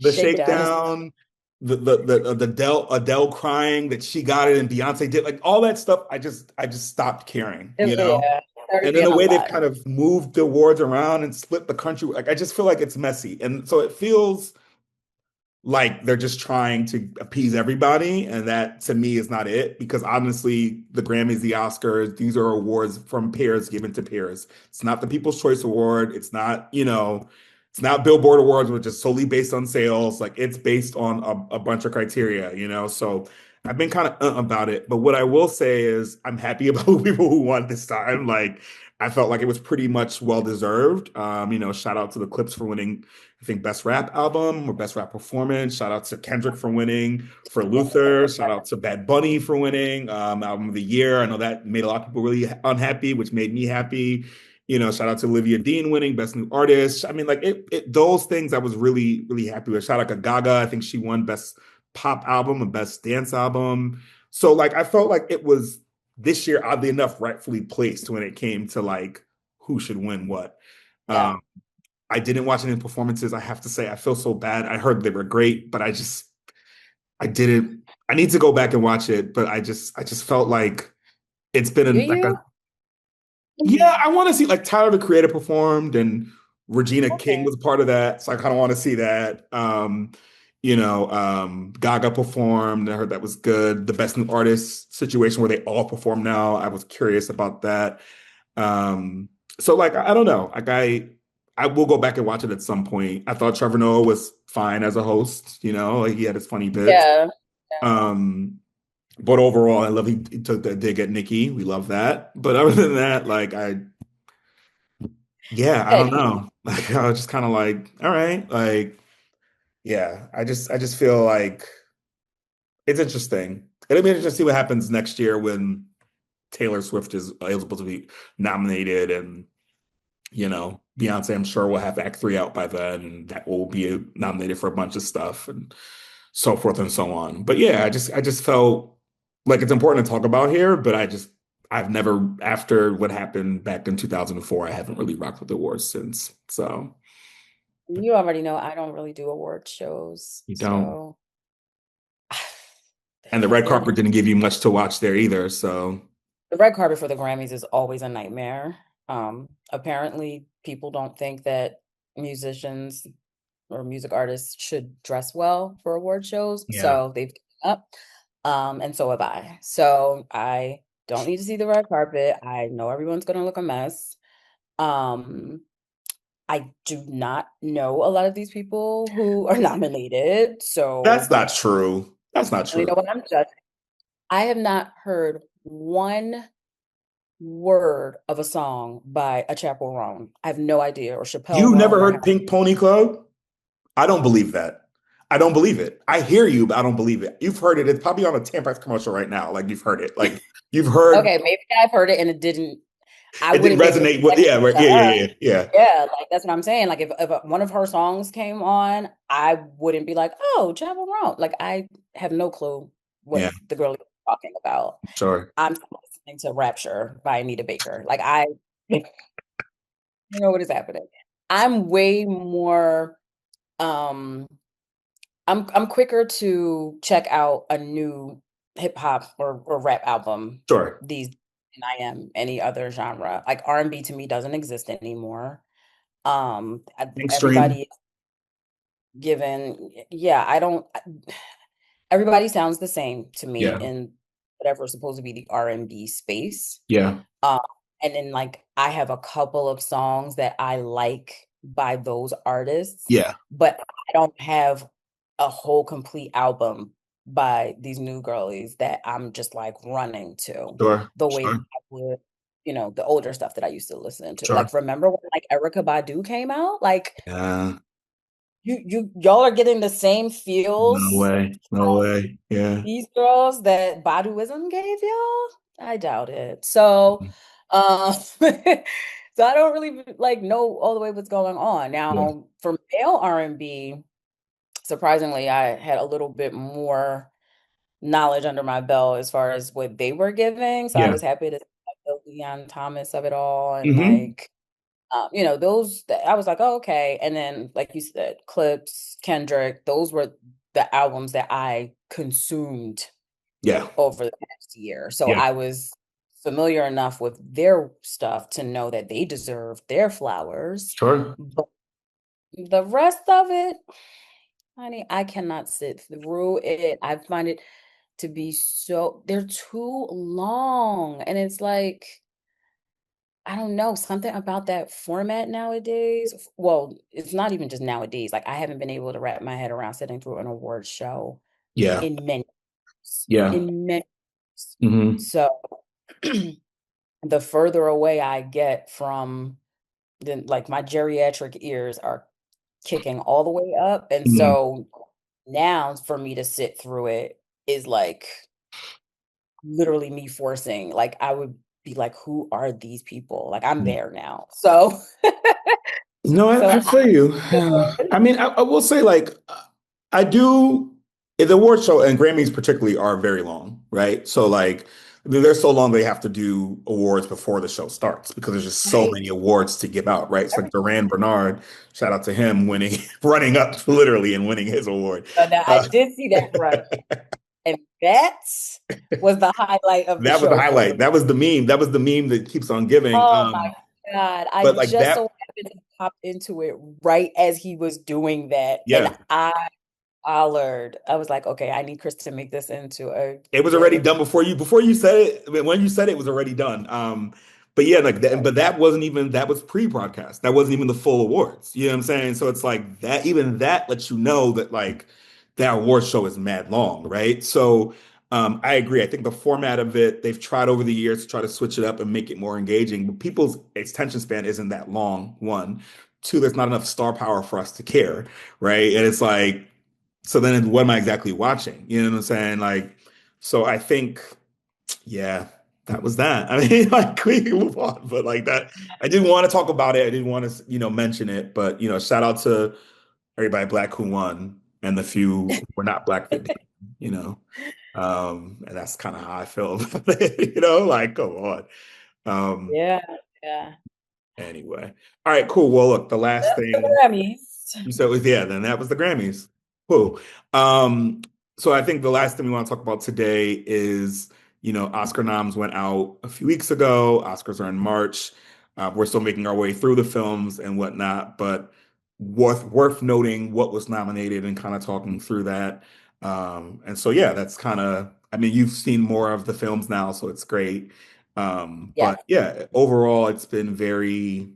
the Shakedown is shakedown, the Adele crying that she got it and Beyonce did, like all that stuff, I just stopped caring. yeah, started And in being the a way they've lot. kind of moved the awards around and split the country, like I just feel like it's messy. And so it feels like they're just trying to appease everybody. And that to me is not it, because honestly, the Grammys, the Oscars, these are awards from peers given to peers. It's not the People's Choice Award. It's not, it's not Billboard Awards, which is solely based on sales. Like it's based on a bunch of criteria. So I've been kind of about it, but what I will say is I'm happy about the people who won this time. Like, I felt like it was pretty much well deserved. Shout out to the Clips for winning, I think, best rap album or best rap performance. Shout out to Kendrick for winning, for Luther. Shout out to Bad Bunny for winning, album of the year. I know that made a lot of people really unhappy, which made me happy. Shout out to Olivia Dean winning best new artist. I mean, like those things I was really, really happy with. Shout out to Gaga. I think she won best pop album and best dance album. So like I felt like it was this year, oddly enough, rightfully placed when it came to like who should win what. Yeah. I didn't watch any performances. I have to say, I feel so bad. I heard they were great, but I didn't. I need to go back and watch it, but I just felt like it's been Do like a you? yeah. I want to see like Tyler the Creator performed and Regina King Okay. was a part of that, so I kind of want to see that. Gaga performed. I heard that was good. The best new artist situation where they all perform now. I was curious about that. So like I don't know. Like I will go back and watch it at some point. I thought Trevor Noah was fine as a host, like he had his funny bits. Yeah. Um, but overall, I love he took that dig at Nicki. We love that. But other than that, like I don't know. Like I was just kind of like, all right, like yeah, I just feel like it's interesting. It'll be interesting to see what happens next year when Taylor Swift is eligible to be nominated, and Beyonce, I'm sure, will have Act Three out by then, and that will be nominated for a bunch of stuff and so forth and so on. But yeah, I just felt like it's important to talk about here, but I've never, after what happened back in 2004, I haven't really rocked with the awards since. So You already know I don't really do award shows, you don't. so And the red it, carpet didn't give you much to watch there either. So the red carpet for the Grammys is always a nightmare. Apparently, people don't think that musicians or music artists should dress well for award shows, yeah, so they've given up. And so have I. So I don't need to see the red carpet. I know everyone's gonna look a mess. Um, I do not know a lot of these people who are nominated, that's so not true. That's not I don't true. know what I'm judging. I have not heard one word of a song by a Chappell Roan. I have no idea, or Chappelle You never Roan, or heard Pink Pony Club? I don't believe that. I don't believe it. I hear you, but I don't believe it. You've heard it. It's probably on a Tampax commercial right now. Like you've heard it. Like you've heard okay, maybe I've heard it and it didn't. I it didn't wouldn't give it resonate with yeah, right. to Yeah, yeah, her. yeah, yeah. Yeah, like that's what I'm saying. Like if one of her songs came on, I wouldn't be like, "Oh, Chappell Roan." Like I have no clue what Yeah, the girl is talking about. sure. I'm listening to Rapture by Anita Baker. Like I you know what is happening. I'm way more um I'm quicker to check out a new hip hop or rap album Sure. these than I am any other genre. Like R&B to me doesn't exist anymore. Mainstream. Everybody is given, yeah, I don't. Everybody sounds the same to me Yeah. in whatever's supposed to be the R&B space. Yeah. Um, and then like I have a couple of songs that I like by those artists, Yeah. but I don't have a whole complete album by these new girlies that I'm just like running to Sure. the way Sure. I would, the older stuff that I used to listen to. Sure. Like remember when like Erykah Badu came out? Like Yeah. y'all are getting the same No feels way. No way. Yeah. these girls that Baduizm gave y'all? I doubt it. So, so I don't really like know all the way what's going on. Yeah. Now, for male R&B, surprisingly, I had a little bit more knowledge under my belt as far as what they were giving. So I Yeah. was happy to see like, the Leon Thomas of it all and Hmm. like those I was like, oh, okay. And then, like you said, Clips, Kendrick, those were the albums that I consumed Yeah. over the past year. So Yeah. I was familiar enough with their stuff to know that they deserve their flowers. Sure. But the rest of it, honey, I cannot sit through it. I find it to be they're too long. And it's like, I don't know, something about that format nowadays. Well, it's not even just nowadays. Like I haven't been able to wrap my head around sitting through an award show Yeah. in many. Yeah. in many. Hmm. So the further away I get from like my geriatric ears are kicking all the way up. And Hmm. so now for me to sit through it is like literally me forcing, like I would be like, who are these people? Like I'm there now. So No, I so feel you. I mean, I will say like I do the award show and Grammys particularly are very long, right? So like they're so long they have to do awards before the show starts because there's just so right. many awards to give out, right? It's like Duran Bernard, shout out to him winning, running up literally and winning his award. So now I Uh, did see that run, and that was the highlight of the that was the show for highlight. me. That was the meme. That was the meme that keeps on giving. Oh my God. I But like just so that, happened to pop into it right as he was doing that. And yeah. I hollered. I was like, okay, I need Chris to make this into a It was already game. done before you said it. I mean, when you said it, it was already done. But yeah, like that, but that wasn't even that was pre-broadcast. That wasn't even the full awards. You know what I'm saying? So it's like that even that lets you know that like that award show is mad long, right? So I agree. I think the format of it, they've tried over the years to try to switch it up and make it more engaging, but people's attention span isn't that long, one. Two, there's not enough star power for us to care, right? And it's like so then what am I exactly watching? You know what I'm saying? Like, so I think, yeah, that was that. I mean, like we can move on, but like that, I didn't want to talk about it. I didn't want to, mention it, but shout out to everybody black who won and the few who were not black that did, you know. And that's kind of how I feel about it, like, come on. Um, Yeah, yeah. anyway. All right, cool. Well, look, the last That's the thing Grammys. you said was yeah, then that was the Grammys. Cool. Um, so I think the last thing we want to talk about today is, Oscar noms went out a few weeks ago. Oscars are in March. We're still making our way through the films and whatnot, but worth noting what was nominated and kind of talking through that. And so yeah, that's kind of, I mean, you've seen more of the films now, so it's great. Yeah. But yeah, overall, it's a very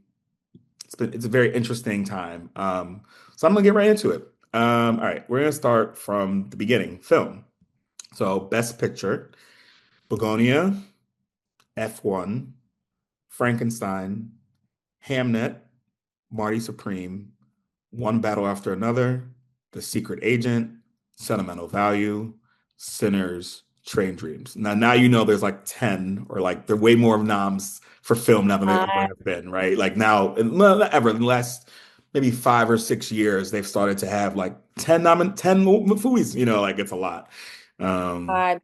interesting time. So I'm gonna get right into it. All right, we're gonna start from the beginning. Film. So Best Picture, Begonia, F1, Frankenstein, Hamnet, Marty Supreme, One Battle After Another, The Secret Agent, Sentimental Value, Sinners, Train Dreams. Now there's like 10 or like there are way more noms for film now than there ever I have been, right? Like now, well, not ever, in the last maybe 5 or 6 years, they've started to have like 10 movies, like it's a lot. Um, I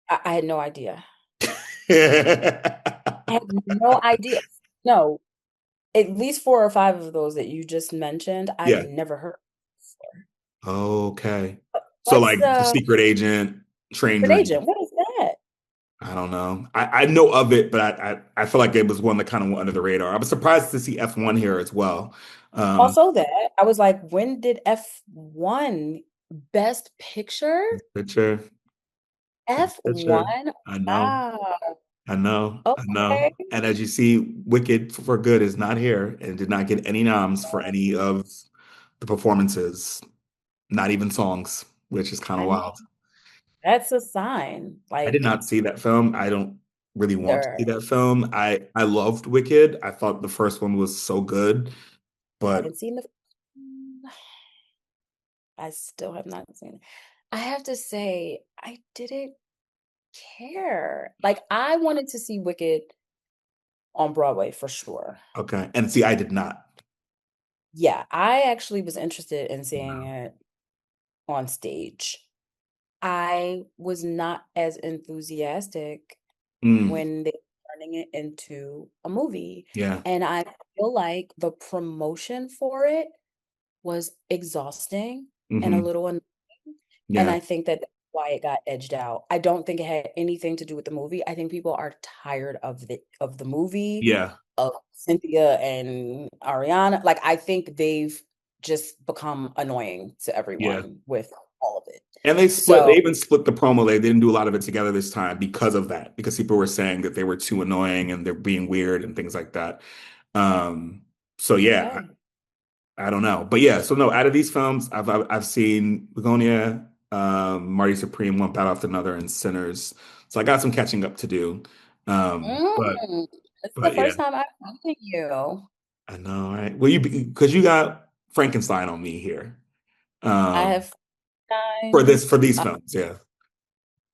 I had no idea. I had no idea. No, at least 4 or 5 of those that you just mentioned, I've yeah. never heard before. Okay. So What's like The Secret Agent, Train Secret Dreams. Agent? What is that? I don't know. I know of it, but I feel like it was one that kind of went under the radar. I was surprised to see F1 here as well. Um, Also that. I was like, when did F1 Best Picture? picture, picture. F1? I know, Wow. I know, I know. Okay. And as you see, Wicked for Good is not here and did not get any noms for any of the performances, not even songs, which is kind of I mean, wild. that's a sign. I did Like, not see that film. I don't really want to see either. that film. I loved Wicked. I thought the first one was so good, I but haven't seen the I still have not seen it. I have to say, I didn't care. Like, I wanted to see Wicked on Broadway for sure. okay. And see, I did not. Yeah, I actually was interested in seeing Wow. it on stage. I was not as enthusiastic Mm, when they were turning it into a movie. yeah. And I feel like the promotion for it was exhausting and a Hmm. little annoying. And Yeah. I think that that's why it got edged out. I don't think it had anything to do with the movie. I think people are tired of the movie, Yeah. of Cynthia and Ariana. Like I think they've just become annoying to Yeah. everyone with all of it. And they So even split the promo. They didn't do a lot of it together this time because of that, because people were saying that they were too annoying and they're being weird and things like that. Um, so yeah, okay. I don't know. But yeah, so no, out of these films, I've seen Begonia, Marty Supreme, one battle after another, and Sinners. So I got some catching up to do. But Mm, this is the but yeah, first time I've seen you. I know, right? Well, you because you got Frankenstein on me here. I Um, have nine. for these films, yeah.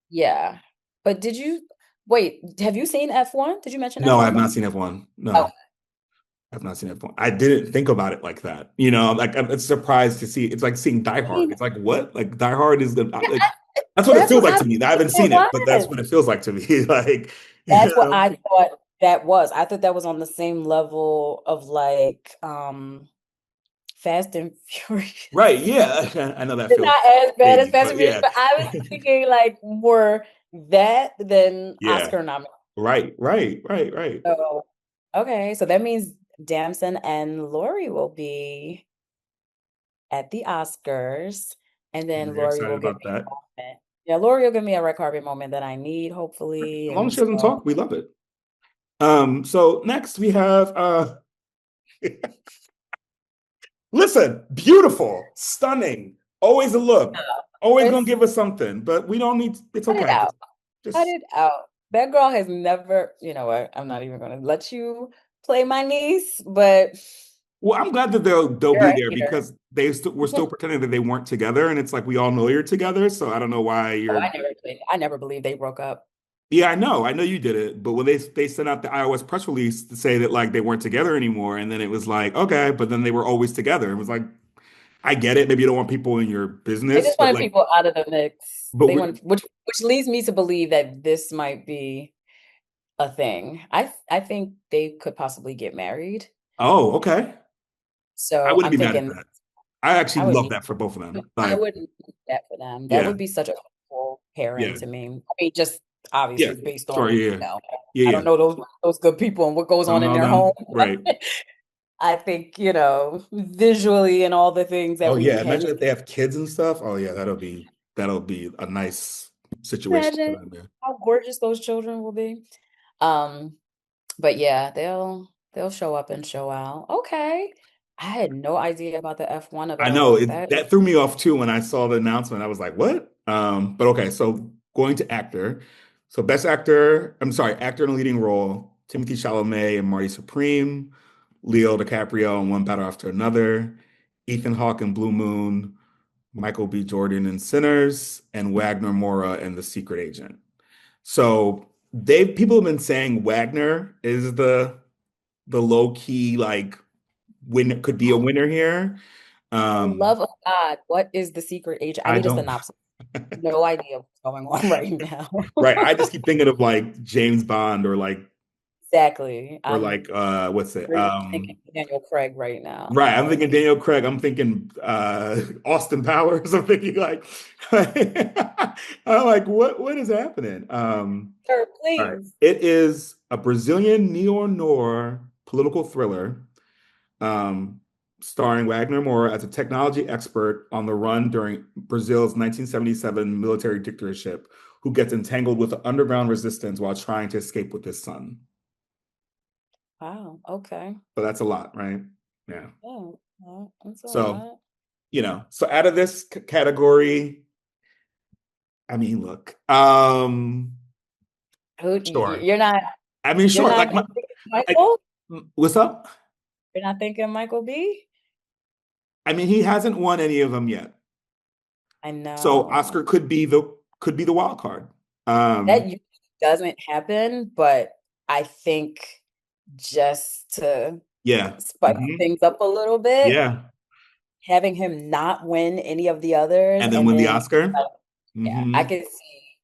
Yeah. But did you wait, have you seen F1? Did you mention No, I have F1? not seen F1. Oh, No, I have not seen F1. I didn't think about it like that. You know, like I'm surprised to see. It's like seeing Die I Hard. mean, It's like what? Like Die Hard is the yeah, like that's what it that's feels what like I to me. I think haven't it seen it, but that's was. what it feels like to me. Like, you That's what know? I thought that was. I thought that was on the same level of like Fast and Furious. Right? Yeah, I know that It's feels not as bad as shady, Fast but and Furious, yeah, but I was thinking like more that than yeah. Oscar nominated. Right. So okay, so that means Damson and Lori will be at the Oscars, and I'm then very Lori excited will give about me a that. moment. Yeah, Lori will give me a red carpet moment that I need, hopefully. As long as And she doesn't so talk, we love it. So next we have listen, beautiful, stunning, always a look, always gonna Chris, give us something, but we don't need it's cut it okay. out. Cut Just it out. That girl has never, you know what? I'm not even gonna let you play my niece, but well, I'm glad that they'll you're be a there hater. because were still pretending that they weren't together, and it's like we all know you're together, so I don't know why Oh, you're I never believed they broke up. yeah, I know you did it, but when they sent out the iOS press release to say that like they weren't together anymore, and then it was like, okay, but then they were always together. It was like, I get it, maybe you don't want people in your They business, just but wanted like, people out of the mix. but They we want, which leads me to believe that this might be a thing. I think they could possibly get married. oh, okay. I So wouldn't I'm be mad at thinking that. I I actually would love be that for both of them. I Like, wouldn't do that for them. That yeah, would be such a cool pairing yeah, to me. I mean, just yeah, obviously based on, sure, I don't yeah. know those good people and what goes I don't on in know their them, home. right? I think, visually and all the things Oh that we yeah, can imagine if they have kids and stuff. Oh yeah, that'll be a nice situation for imagine them. Yeah. how gorgeous those children will be. Um, but yeah, they'll show up and show out. Okay. I had no idea about the F1 I know availability. That that threw me off too when I saw the announcement. I was like, what? But okay, so going to actor. So best actor, I'm sorry, actor in a leading role, Timothy Chalamet and Marty Supreme, Leo DiCaprio in One Battle After Another, Ethan Hawke in Blue Moon, Michael B. Jordan in Sinners, and Wagner Moura in The Secret Agent. So people have been saying Wagner is the low key like win could be a winner here. For the Um, love of God, what is the secret agent? I I need a don't synopsis. No idea what's going on right now. right. I just keep thinking of like James Bond Exactly. or I'm what's it? pretty much thinking Daniel Craig right now. Right. I'm Like, thinking Daniel Craig. I'm thinking Austin Powers. I'm thinking like I'm like what is happening? sir, All right. please. It is a Brazilian neo-noir political thriller um, starring Wagner Moura as a technology expert on the run during Brazil's 1977 military dictatorship, who gets entangled with the underground resistance while trying to escape with his son. Wow. Okay. So that's a lot, right? Yeah. Yeah, well, that's a So, lot. so out of this category, I mean, look, sure. You're not I mean, you're sure. not Like, thinking like, Michael? what's up? You're not thinking Michael B? I mean, he hasn't won any of them yet. I So know. Oscar could be the wild card. That usually doesn't happen, but I think just to Yeah. spice Mhm. things up a little bit, Yeah. having him not win any of the others, And then and win the then Oscar. yeah, I Hmm. could see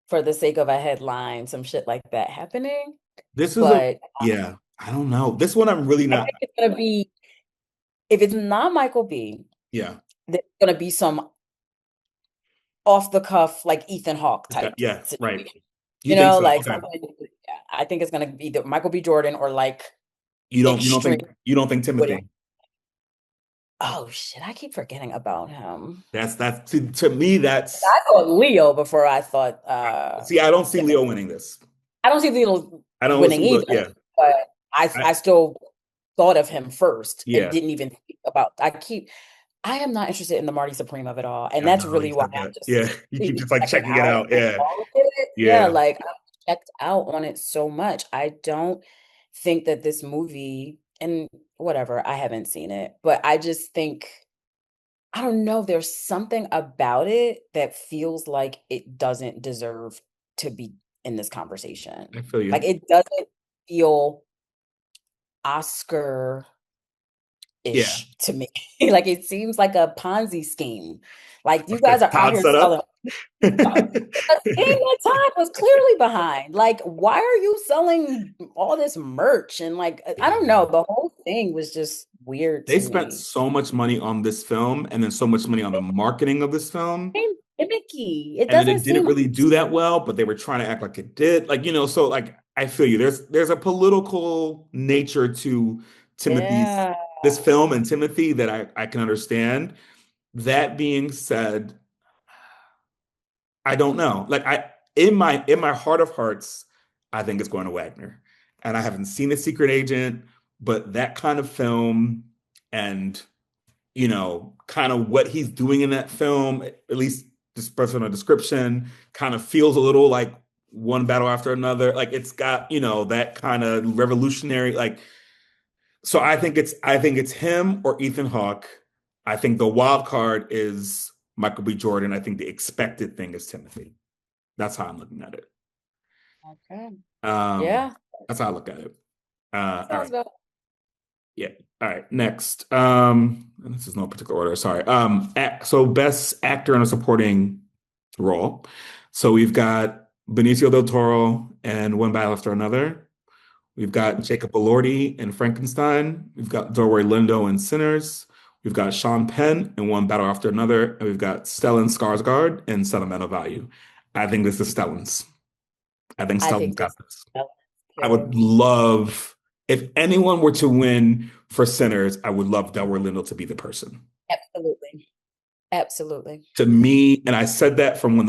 for the sake of a headline some shit like that happening. This is But yeah, I don't know. This one I'm really I not, think it's gonna be if it's not Michael B, yeah. there's gonna be some off the cuff like Ethan Hawke Okay, type yeah, right. situation. You think so? Like Okay. something. Yeah, I think it's gonna be either Michael B. Jordan or like extreme. You don't think Timothy. Oh shit! I keep forgetting about him. That's to me that's I thought Leo before I thought see, I don't see Timothy. Leo winning this. I don't see Leo I don't winning see Leo, either, yeah. but I I, still thought of him first and yeah. didn't even think about. I keep I am not interested in the Marty Supreme of it all. And I that's know you really why said I'm that. just Yeah, you keep completely just like checking checking it out out. on Yeah, all of it. Yeah, yeah. like I'm checked out on it so much. I don't think that this movie, and whatever, I haven't seen it, but I just think, I don't know, there's something about it that feels like it doesn't deserve to be in this I conversation. feel Like you. it doesn't feel Yeah, Oscar-ish to me. Like it seems like a Ponzi scheme. Like you like a guys are out Todd here selling setup. a scheme that Todd was clearly behind. Like, why are you selling all this merch? And like, I don't know, the whole thing was just weird They to spent me. so much money on this film and then so much money on the marketing of this film. Seemed gimmicky. It And then doesn't it didn't seem really do that well, but they were trying to act like it did. Like, so like I feel you. There's a political nature to Timothy's yeah. this film and Timothy that I can understand. That being said, I don't know. Like in my heart of hearts, I think it's going to Wagner. And I haven't seen The Secret Agent, but that kind of film and kind of what he's doing in that film, at least this personal description, kind of feels a little like one battle after another. Like it's got, that kind of revolutionary, like, so I think it's him or Ethan Hawke. I think the wild card is Michael B. Jordan. I think the expected thing is Timothy. That's how I'm looking at it. Okay. Um, Yeah. that's how I look at it. All Sounds right. about Yeah. All right. Next. And this is no particular order. Sorry. So best actor in a supporting role. So we've got Benicio del Toro and One Battle After Another. We've got Jacob Elordi in Frankenstein. We've got Delroy Lindo in Sinners. We've got Sean Penn in One Battle After Another. And we've got Stellan Skarsgård in Sentimental Value. I think this is Stellan's. I think I Stellan's think got this this. I would period. love if anyone were to win for Sinners, I would love Delroy Lindo to be the person. Absolutely. Absolutely. To me, and I said that from when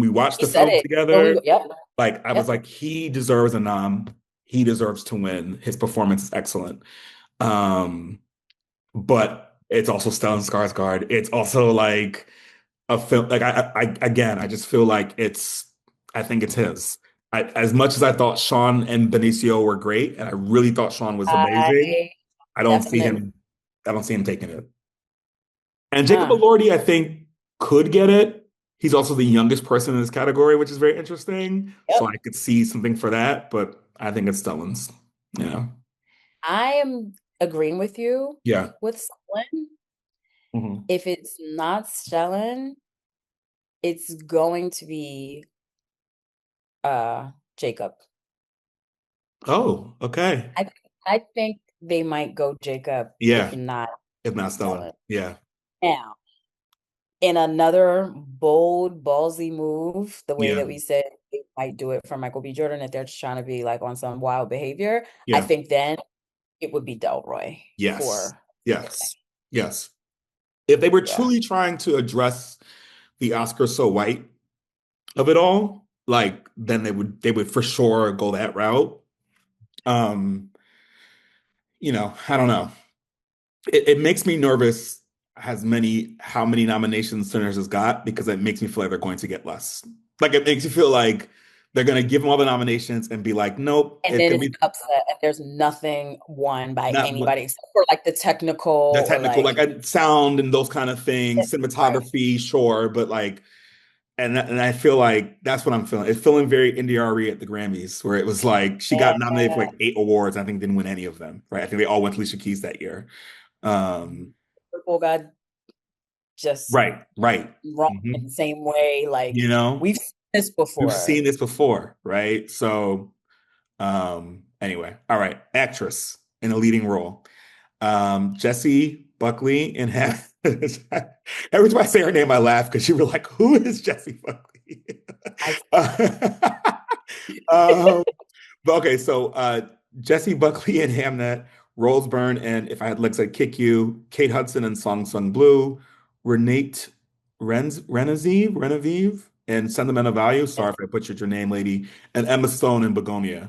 we watched You the said film it. When we together, yep. like I was Yep. like, he deserves a nom. He deserves to win. His performance is excellent. Um, but it's also Stellan Skarsgård. It's also like a film. Like again, I just feel like I think it's his. As much as I thought Sean and Benicio were great, and I really thought Sean was amazing, I I don't see definitely him. I don't see him taking it. And Jacob uh Elordi, I think, could get it. He's also the youngest person in this category, which is very interesting. So yep. I could see something for that, but I think it's Stellan's. Yeah. I am agreeing with you Yeah. with Stellan. Mhm. If it's not Stellan, it's going to be Jacob. Oh, okay. I I think they might go Jacob if Yeah. not If not Stellan. Stellan. Yeah. Now, in another bold, ballsy move, the way Yeah. that we said they might do it for Michael B. Jordan if they're just trying to be like on some wild behavior, I Yeah. think then it would be Delroy Yes. for Secret Yes. Yes. If they were Yeah. truly trying to address the Oscar so white of it all, like then they would for sure go that route. Um, I don't know. It makes me nervous how many nominations Sinners has got because it makes me feel like they're going to get less. Like it makes you feel like they're going to give them all the nominations and be like, nope, And it's then going it's to an be upset and there's nothing won by not what anybody except for like the the technical or technical, like like sound and those kind of things, right. cinematography, sure, but like, and I feel like that's what I'm feeling. It's feeling very India.Arie at the Grammys, where it was like she got nominated for Yeah. like 8 awards. I think didn't win any of them, right? I think they all went to Alicia Keys that year. Um, Purple got just right, right. wrong in Mhm. the same way. Like You know, we've seen this we've before. seen this before, right? So, anyway, all right, actress in a leading role. Jessie Buckley in half. Every time I say her name, I laugh because you were like, "Who is Jessie Buckley?" I um, but okay, so Jessie Buckley in Hamnet, Rose Byrne and If I Had Legs I'd Kick You, Kate Hudson in Song Sung Blue, Renate Renevieve in Sentimental Value. Sorry if I butchered your name, lady, and Emma Stone in Begonia.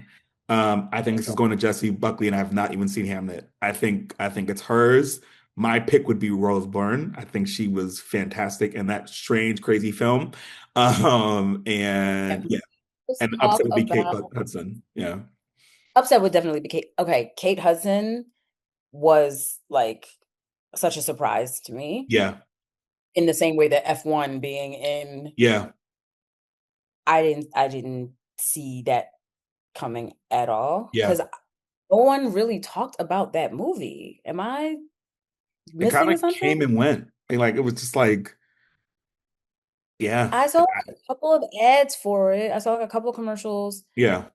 I think this is going to Jessie Buckley, and I have not even seen Hamnet. I think it's hers, my pick would be Rose Byrne. I think she was fantastic in that strange, crazy film. Can And we yeah, just and talk upset would be Kate about Hudson. Yeah, upset would definitely be Kate. Okay, Kate Hudson was like such a surprise to me yeah, in the same way that F1 being in yeah, I didn't see that coming at all yeah. because no one really talked about that movie. Am I It kind missing of something? came and went. And, like it was just like, yeah, I saw like, a couple of ads for it. I saw like a couple of commercials. yeah.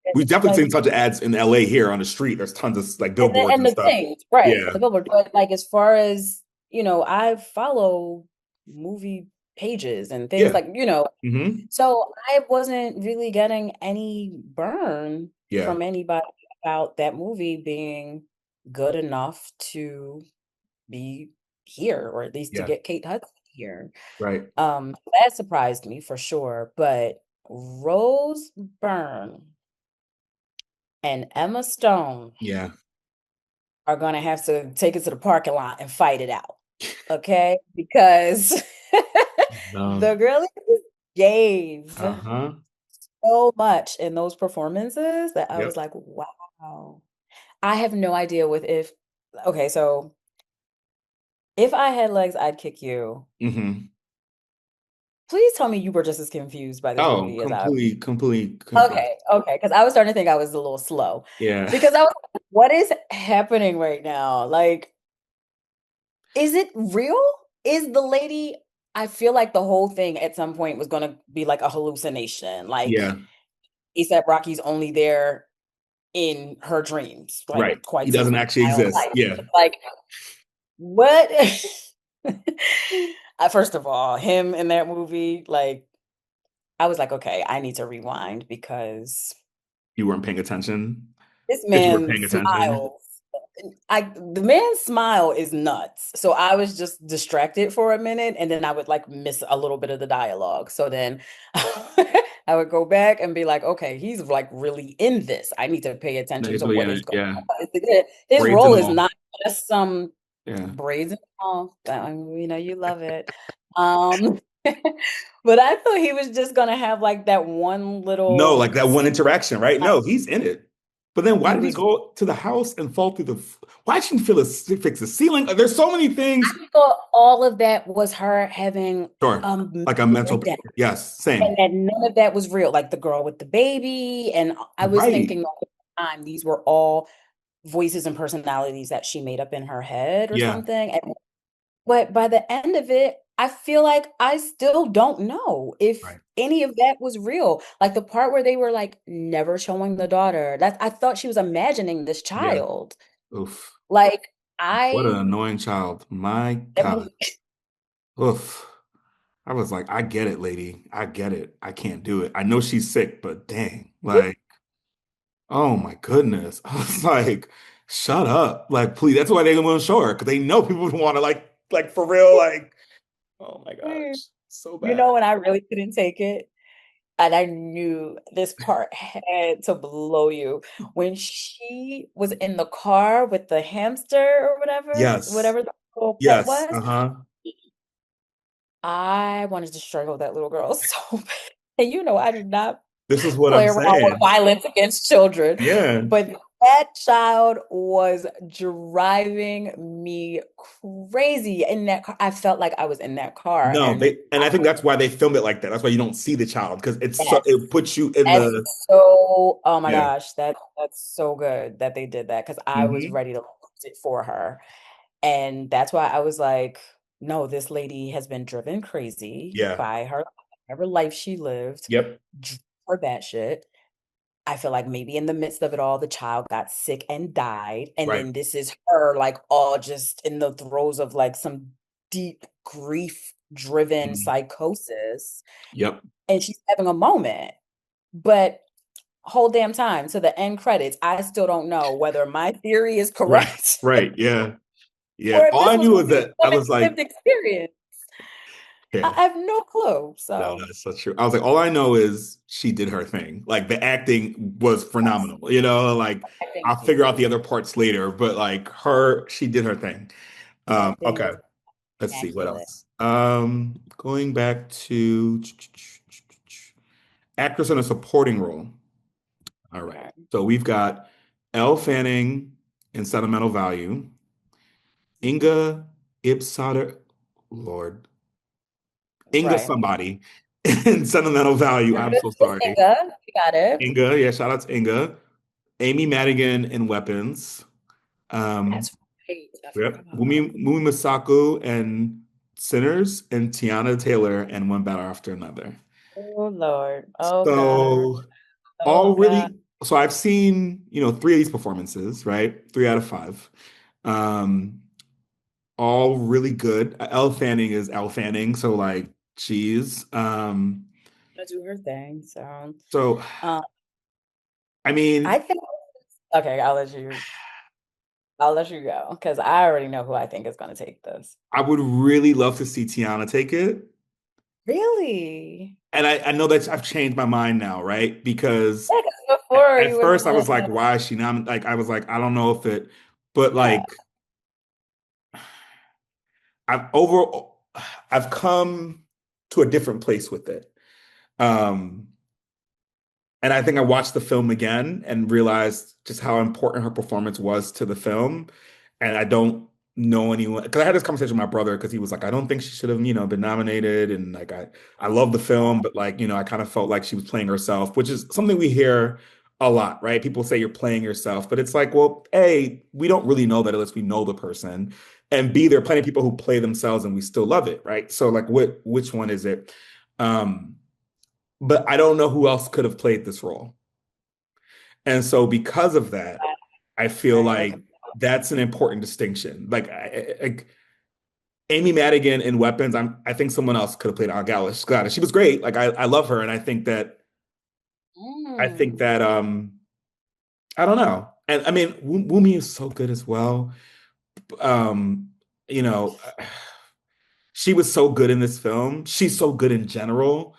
And We've definitely like seen such ads in LA here on the street. There's tons of like billboards and and the stuff. things, right? Yeah, The billboard, but like as far as I follow movie pages and things yeah. like Hmm. so I wasn't really getting any burn Yeah, from anybody about that movie being good enough to be here, or at least to yeah. get Kate Hudson here. Right. That surprised me for sure. But Rose Byrne and Emma Stone Yeah. are gonna have to take it to the parking lot and fight it out. Okay? Because No. the girl gave Uh-huh. so much in those performances that I was Yep. like, wow. I have no idea with if okay, so if I had legs, I'd kick you. Hmm. Please tell me you were just as confused by this Oh, movie as I. completely confused. Okay, because I was starting to think I was a little slow. Yeah. Because I was like, what is happening right now? Like, is it real? Is the lady, I feel like the whole thing at some point was gonna be like a hallucination. Like Yeah. ASAP Rocky's only there in her dreams, like Right. He twice in doesn't actually my exist. life. Yeah. Like, what? First of all, him in that movie, like, I was like, okay, I need to rewind because You weren't paying attention. this If you were man paying attention. smiles. The man's smile is nuts. So I was just distracted for a minute and then I would like miss a little bit of the dialogue. So then I would go back and be like, okay, he's like really in this. I need to pay No, attention he's to really what in is it. going Yeah. on. His Braids role and is all. not just some Yeah. braids and all. You love it. Um, but I thought he was just gonna have like that one No, like little that one interaction, right? No, he's in it. But then why he did he was go to the house and fall through why didn't he fix the ceiling? There's so many things. I thought all of that was her having Sure. Like a mental mental, breakdown, yes, and same. that none of that was real. Like the girl with the baby, and I was Right. thinking the whole time these were all voices and personalities that she made up in her head or Yeah. something. But by the end of it, I feel like I still don't know if Right. any of that was real. Like the part where they were like never showing the daughter. That I thought she was imagining this Yeah. child. Oof. Like What an I annoying child. My that God. movie, Oof. I was like, I get it, lady. I get it. I can't do it. I know she's sick, but dang. Like, oh my goodness. I was like, shut up. Like, please. That's why they didn't want to show her, because they know people would want to like for real, like, oh my gosh. So bad. when I really couldn't take it, and I knew this part had to blow you when she was in the car with the hamster or Yes. whatever the little pet Yes. was. Uh-huh. I wanted to strangle that little girl so bad. And I do not This is what play I'm around with saying. violence against children, Yeah. but that child was driving me crazy in that car. I felt like I was in that car, No, and and I think that's why they filmed it like that. That's why you don't see the child, because yes, it puts you in that's the so. Oh my yeah. gosh, that's so good that they did that because I was Hmm. ready to lose it for her, and that's why I was like, no, this lady has been driven crazy Yeah. by her whatever life she lived, Yep. for that shit. I feel like maybe in the midst of it all, the child got sick and died. And Right. then this is her, like, all just in the throes of like some deep grief driven Mhm. psychosis. Yep. And she's having a moment. But whole damn time to the end credits, I still don't know whether my theory is Right. correct Right. Yeah. Yeah. or if All this I was knew was really that a I woman's was like, lived experience. yeah. I have no clue. No, So, that's so true. I was like, all I know is she did her thing. Like the acting was yes, phenomenal. Like I think I'll figure out the other parts later, but like she did her thing. That thing Okay. was Let's see what immaculate. else. Going back to actress in a supporting role. All right. Okay. So we've got Elle Fanning in Sentimental Value, Inga Ipsada, Lord, Inga Right. somebody in Sentimental Value. I'm so It's sorry. Inga. You got it. Inga, yeah, shout out to Inga. Amy Madigan in Weapons. Um, That's right. I forgot yep. about her. Mumi Masako and Sinners, and Tiana Taylor and One Battle After Another. Oh Lord. Oh God. So Oh all God. really, so I've seen, three of these performances, right? 3 out of 5. Um, all really good. Elle Fanning is Elle Fanning, so like she's Gonna do her thing. So, so um, I I mean, think. Okay, I'll let you go because I already know who I think is gonna take this. I would really love to see Tiana take it. Really? And I know that I've changed my mind now, right? Because Yeah, 'cause before at you was first I was like, why is she not like I was like, I don't know if it, but yeah. like I've over I've come to a different place with it. Um, and I think I watched the film again and realized just how important her performance was to the film. And I don't know anyone because I had this conversation with my brother because he was like, I don't think she should have, been nominated. And like I love the film, but like, I kind of felt like she was playing herself, which is something we hear a lot, right? People say you're playing yourself, but it's like, well, A, we don't really know that unless we know the person. And B, there are plenty of people who play themselves and we still love it, right? So like which one is it? Um, but I don't know who else could have played this role. And so because of that, I feel Right. Okay. like that's an important distinction. Like, Amy Madigan in Weapons, I think someone else could have played Al Gladys. She was great. Like I love her, and I think Mm. that I don't know. And I mean, Wumi is so good as well. Um, you know, she was so good in this film. She's so good in general.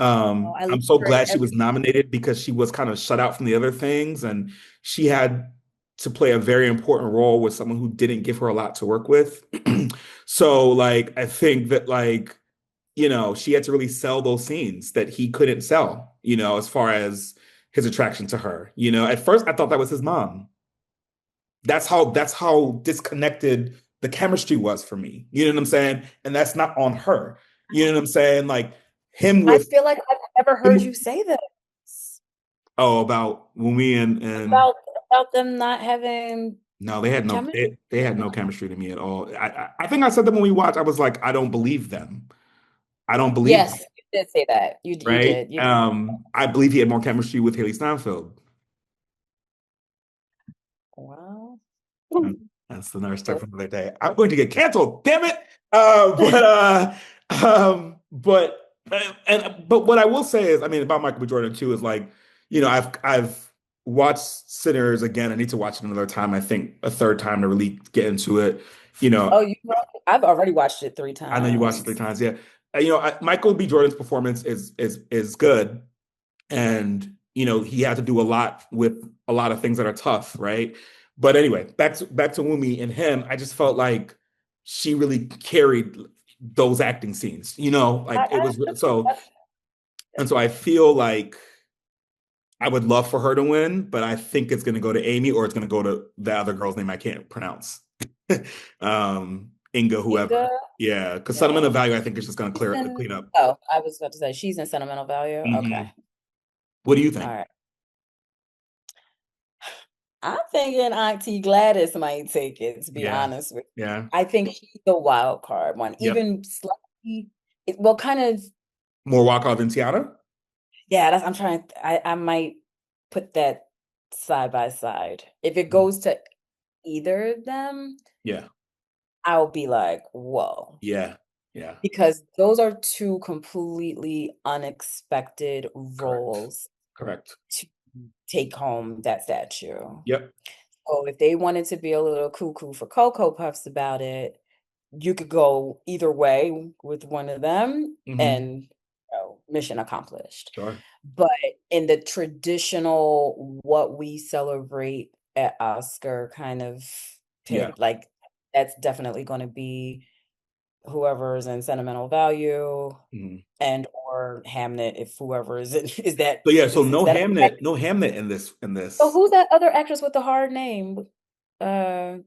Oh, I love I'm so her in glad she every. was nominated because she was kind of shut out from the other things, and she had to play a very important role with someone who didn't give her a lot to work with. So, like, I think that, like, she had to really sell those scenes that he couldn't sell, as far as his attraction to her. At first I thought that was his mom. That's how disconnected the chemistry was for me. You know what I'm saying? And that's not on her. You know what I'm saying? Like him I with feel like I've never heard you him, say this oh, about Wumi and about about them not having no, they had no chemistry. they had no chemistry to me at all. I think I said that when we watched. I was like, I don't believe them. I don't believe them, Yes, you did say that. You right? did. You did. I believe he had more chemistry with Haley Steinfeld. Well, That's the nurse talk so- for another day. I'm going to get canceled. Damn it! But what I will say is, I mean, about Michael B. Jordan too is like, I've watched Sinners again. I need to watch it another time. I think a third time to really get into it. oh, I've already watched it three I know you watched it three times. times. Yeah, Michael B. Jordan's performance is good, and he had to do a lot with a lot of things that are tough, right? But anyway, back to Wumi and him. I just felt like she really carried those acting scenes. Like it was so, and so I feel like I would love for her to win, but I think it's going to go to Amy or it's going to go to the other girl's name I can't pronounce. Inga, Inga, whoever. Yeah, because yeah. Sentimental Value, I think is just going to clean up. Oh, I was about to say she's in Sentimental Value. Okay. Mhm. What do you All think? right. I'm thinking Auntie Gladys might take it, to be Yeah, honest with you. yeah, I think she's the wild card one, yep. even slightly, well, kind of, More walkout than Tiana? yeah, I'm trying, I might put that side by side. If it Mhm. goes to either of them, Yeah, I'll be like, whoa. yeah, yeah. Because those are two completely unexpected Correct. roles Correct. to take home that statue. Yep. So if they wanted to be a little cuckoo for Cocoa Puffs about it, you could go either way with one of them Hmm. and mission accomplished. Sure. But in the traditional what we celebrate at Oscar kind of Yeah. like that's definitely going to be whoever's in Sentimental Value Mhm. and or Hamnet, if whoever is it is that So yeah, so is that No Hamnet in so this. who's that other actress with the hard name? Uh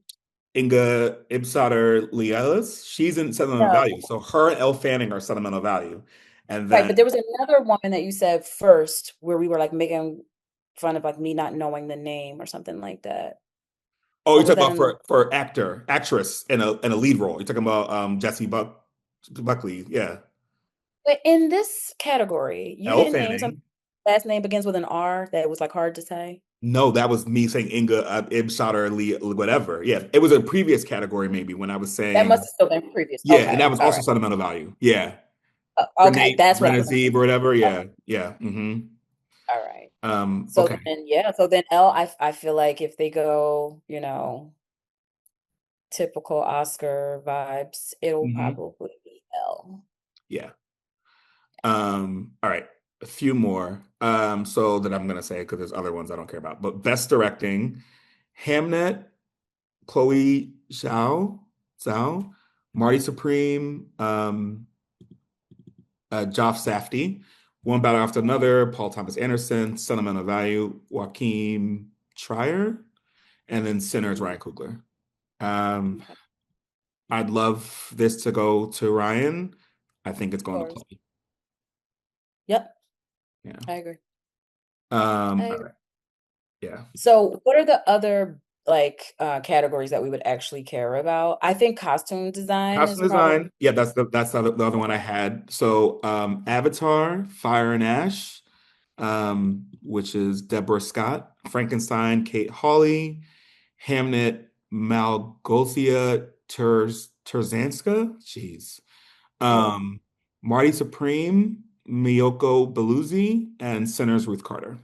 Inga Ibsater Lielis, she's in Sentimental no. Value. So her and Elle Fanning are Sentimental Value. And Right, then, but there was another woman that you said first where we were like making fun of like me not knowing the name or something like that. oh, Or you're was talking that about in actress in a lead role. You're talking about Buckley, yeah. but in this category, you Elle didn't name some Fanning. last name begins with an R that was like hard to say. No, that was me saying Inga Ibsater Lee, whatever. Yeah, it was a previous category maybe when I was That must saying, have still been previous. yeah, and that Okay, was all also right. Sentimental Value. Yeah. Okay, that's what I was Renazib or confused. whatever. Okay, Yeah, yeah. all right. So Okay. then, yeah, so then L, I feel like if they go, you know, typical Oscar vibes, it'll Hmm. probably be L. Yeah. All right. A few more. So that I'm gonna say because there's other ones I don't care about. But best directing, Hamnet, Chloe Zhao, Marty Supreme, Joff Safdie, One Battle After Another, Paul Thomas Anderson, Sentimental Value, Joaquin Trier, and then Sinners, Ryan Coogler. Um, Okay, of I'd love this to go to Ryan. I think it's going to course. Chloe. Yep, Yeah. I agree. I All agree. right. Yeah. So what are the other like categories that we would actually care about? I think costume design is Costume probably design. Yeah, that's the other one I had. So Avatar, Fire and Ash, which is Deborah Scott, Frankenstein, Kate Hawley, Hamnet, Malgosia Terzanska, jeez. mm, Um, Marty Supreme, Miyoko Beluzzi, and Sinners Ruth Carter.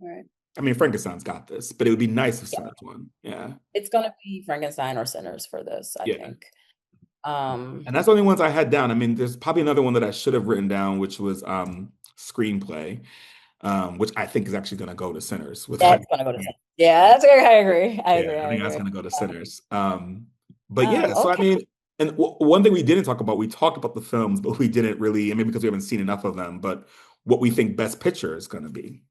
right. I mean, Frankenstein's got this, but it would be nice if Yeah, Sinners won. Yeah. it's gonna be Frankenstein or Sinners for this, I Yeah. think. Um, And that's the only ones I had down. I mean, there's probably another one that I should have written down, which was screenplay, which I think is actually going to go to Sinners. Without, that's gonna go to Sinners. Yeah, that's okay. I agree. I yeah, agree. I I think that's agree. going to go to Sinners. But yeah, so I Okay. mean, and one thing we didn't talk about, we talked about the films, but we didn't really, I mean, because we haven't seen enough of them, but what we think Best Picture is going to be.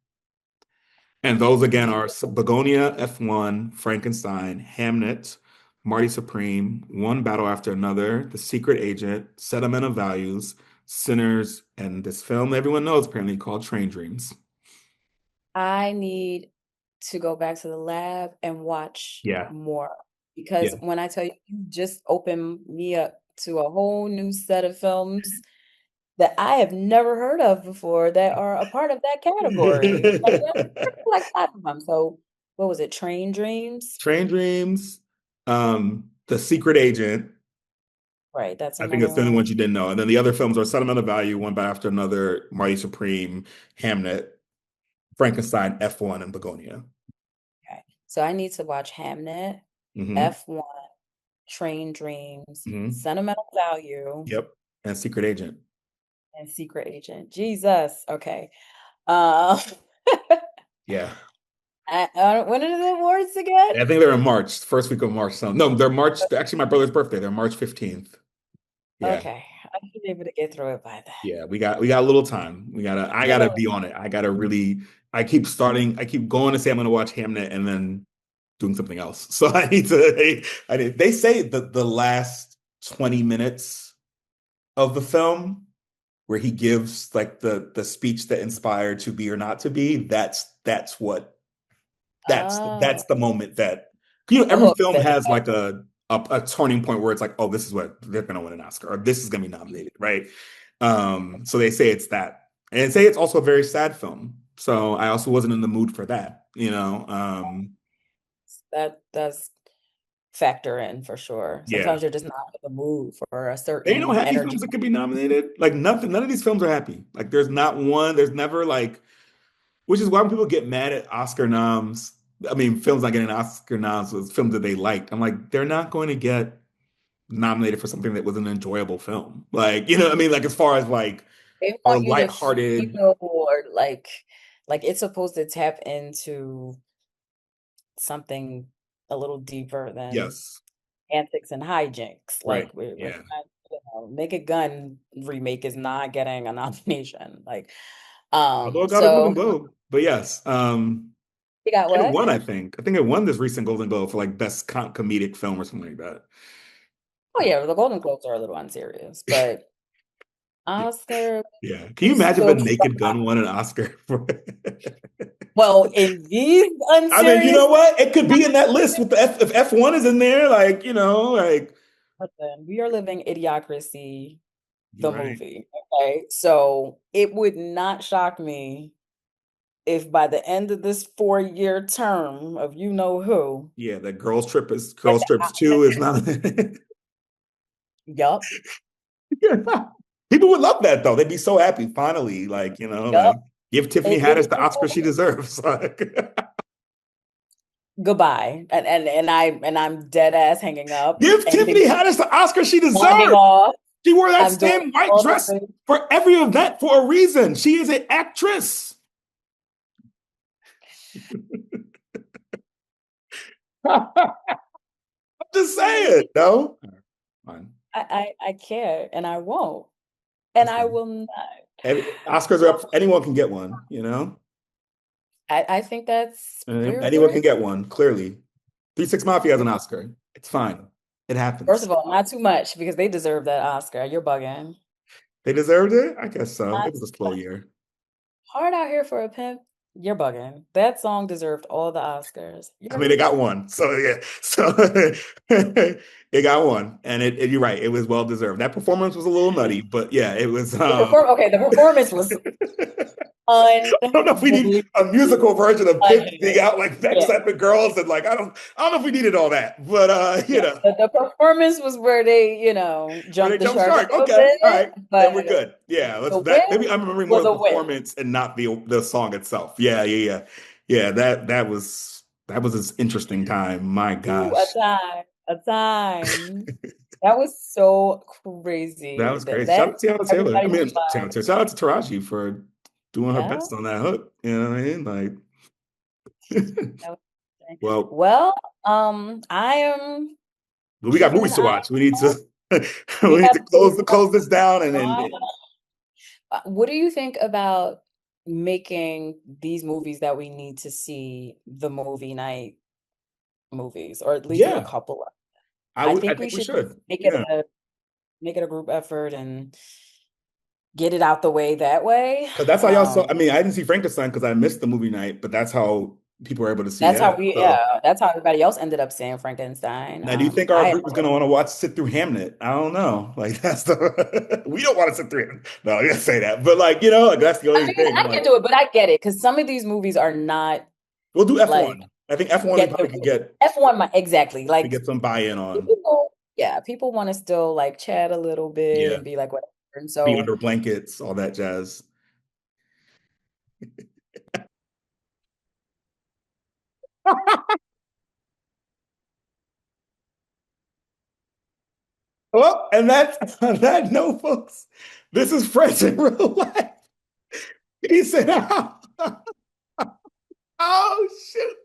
And those again are Begonia, F1, Frankenstein, Hamnet, Marty Supreme, One Battle After Another, The Secret Agent, Sediment of Values, Sinners, and this film everyone knows apparently called Train Dreams. I need to go back to the lab and watch Yeah, more because yeah. when I tell you, you just opened me up to a whole new set of films that I have never heard of before that are a part of that category. Like, like five of them. So, what was it? Train Dreams? Train Dreams, The Secret Agent. Right, that's I think another that's the only ones one. you didn't know. And then the other films are Sentimental Value, One Battle After Another, Marty Supreme, Hamnet, Frankenstein, F1, and Begonia. Okay. So I need to watch Hamnet, Hmm. F1, Train Dreams, Hmm. Sentimental Value, Yep. And Secret Agent. and Secret Agent. Jesus. Okay. Uh, Yeah. when are the awards again? I think they're in March, first week of March. So no, they're March. They're actually my brother's birthday. They're March 15th. Yeah. Okay. I should be able to get through it by then. Yeah. We got a little time. I gotta be on it. I keep going to say I'm gonna watch Hamnet and then doing something else. So they say that the last 20 minutes of the film where he gives like the speech that inspired To Be or Not to Be, that's Oh, the moment that the every hook film that has like a turning point where it's like, oh, this is what they're gonna win an Oscar or this is gonna be nominated, right? So they say it's that. And they say it's also a very sad film. So I also wasn't in the mood for that, you know. that does factor in for sure. Yeah. Sometimes you're just not in the mood for a There ain't no certain happy energy. films that could be nominated. Like nothing, none of these films are happy. Like there's not one, there's never like, which is why when people get mad at Oscar noms, I mean, films not getting Oscar noms was films that they liked. I'm like, they're not going to get nominated for something that was an enjoyable film. Like, you know what I mean? Like as far as like They a want you to lighthearted, feel or like it's supposed to tap into something a little deeper than yes. antics and hijinks. Right. Like we're Yeah. not, Naked Gun remake is not getting a nomination. Like, Although it got a Golden so Globe, but yes, you got it what? won. I think. I think it won this recent Golden Globe for like best comedic film or something like that. Oh yeah, the Golden Globes are a little unserious, but Yeah. Oscar Yeah. Can you is imagine still if Naked Gun won an Oscar for? well in these I mean, you unserious. know what? It could be in that list with the if F1 is in there, like, like Listen, we are living Idiocracy, you're the right. movie. Okay, so it would not shock me if by the end of this 4-year term of you know who, Yeah, that Girls Trips 2 is not. yup, People would love that though. They'd be so happy finally, like, yup, like give Tiffany it Haddish the Oscar she deserves. Like goodbye, and I'm dead ass hanging up give and Tiffany Haddish the Oscar she logging deserves. off. She wore that I'm doing same white all the dress things. for every event for a reason. She is an actress. I'm just saying, no. Fine. I care and I won't and That's I fine. will not. Oscars are up. Anyone can get one. I think that's Anyone can get one, clearly. 3 6 Mafia has an Oscar. It's fine. It First happens. of all, not too much because they deserve that Oscar. You're bugging. They deserved it? I guess so. Not It was a slow year. Hard Out Here for a Pimp. You're bugging. That song deserved all the Oscars. I mean, it got one. So yeah. So it got one. And you're right, it was well deserved. That performance was a little nutty, but yeah, it was Okay, the performance was I don't know if we need a musical version of Pimp being out like Vex yeah. Epic Girls and like I don't know if we needed all that, but the performance was where they, where they jumped the jump shark shark. a little Okay, bit, all right, then but we're good. Yeah, the maybe win I'm remembering more was of a the win. performance and not the song itself. Yeah. That was an interesting time. My Ooh, gosh, a time. That was so that crazy. was crazy. That Shout out to Tiana Taylor. I everybody mean, was like, shout out to Taraji for doing her yeah, best on that hook. You know what I mean? Like, that was interesting. well, Well, I am we got keeping movies an to eye. watch. We need to we We need have to we close this down and then. have what do you think about making these movies that we need to see the movie night movies, or at least a Yeah, couple of? I I think we think we should should. make it Yeah. a group effort and get it out the way that way. Because that's how y'all saw. I mean, I didn't see Frankenstein because I missed the movie night, but that's how people were able to see that. So That's how everybody else ended up seeing Frankenstein. now, do you think our group is going to want to sit through Hamnet? I don't know. Like that's the we don't want to sit through it. No, I didn't say that, but like like that's the I only mean, thing. I Like can do it, but I get it because some of these movies are not we'll do like F1. I think F1 we get probably the could get F1 exactly to like get some buy-in on. people want to still like chat a little bit Yeah, and be like whatever. And be so under blankets, all that jazz. Well, and that's on that note, folks. This is Friends in Real Life. He said, "Oh, shoot."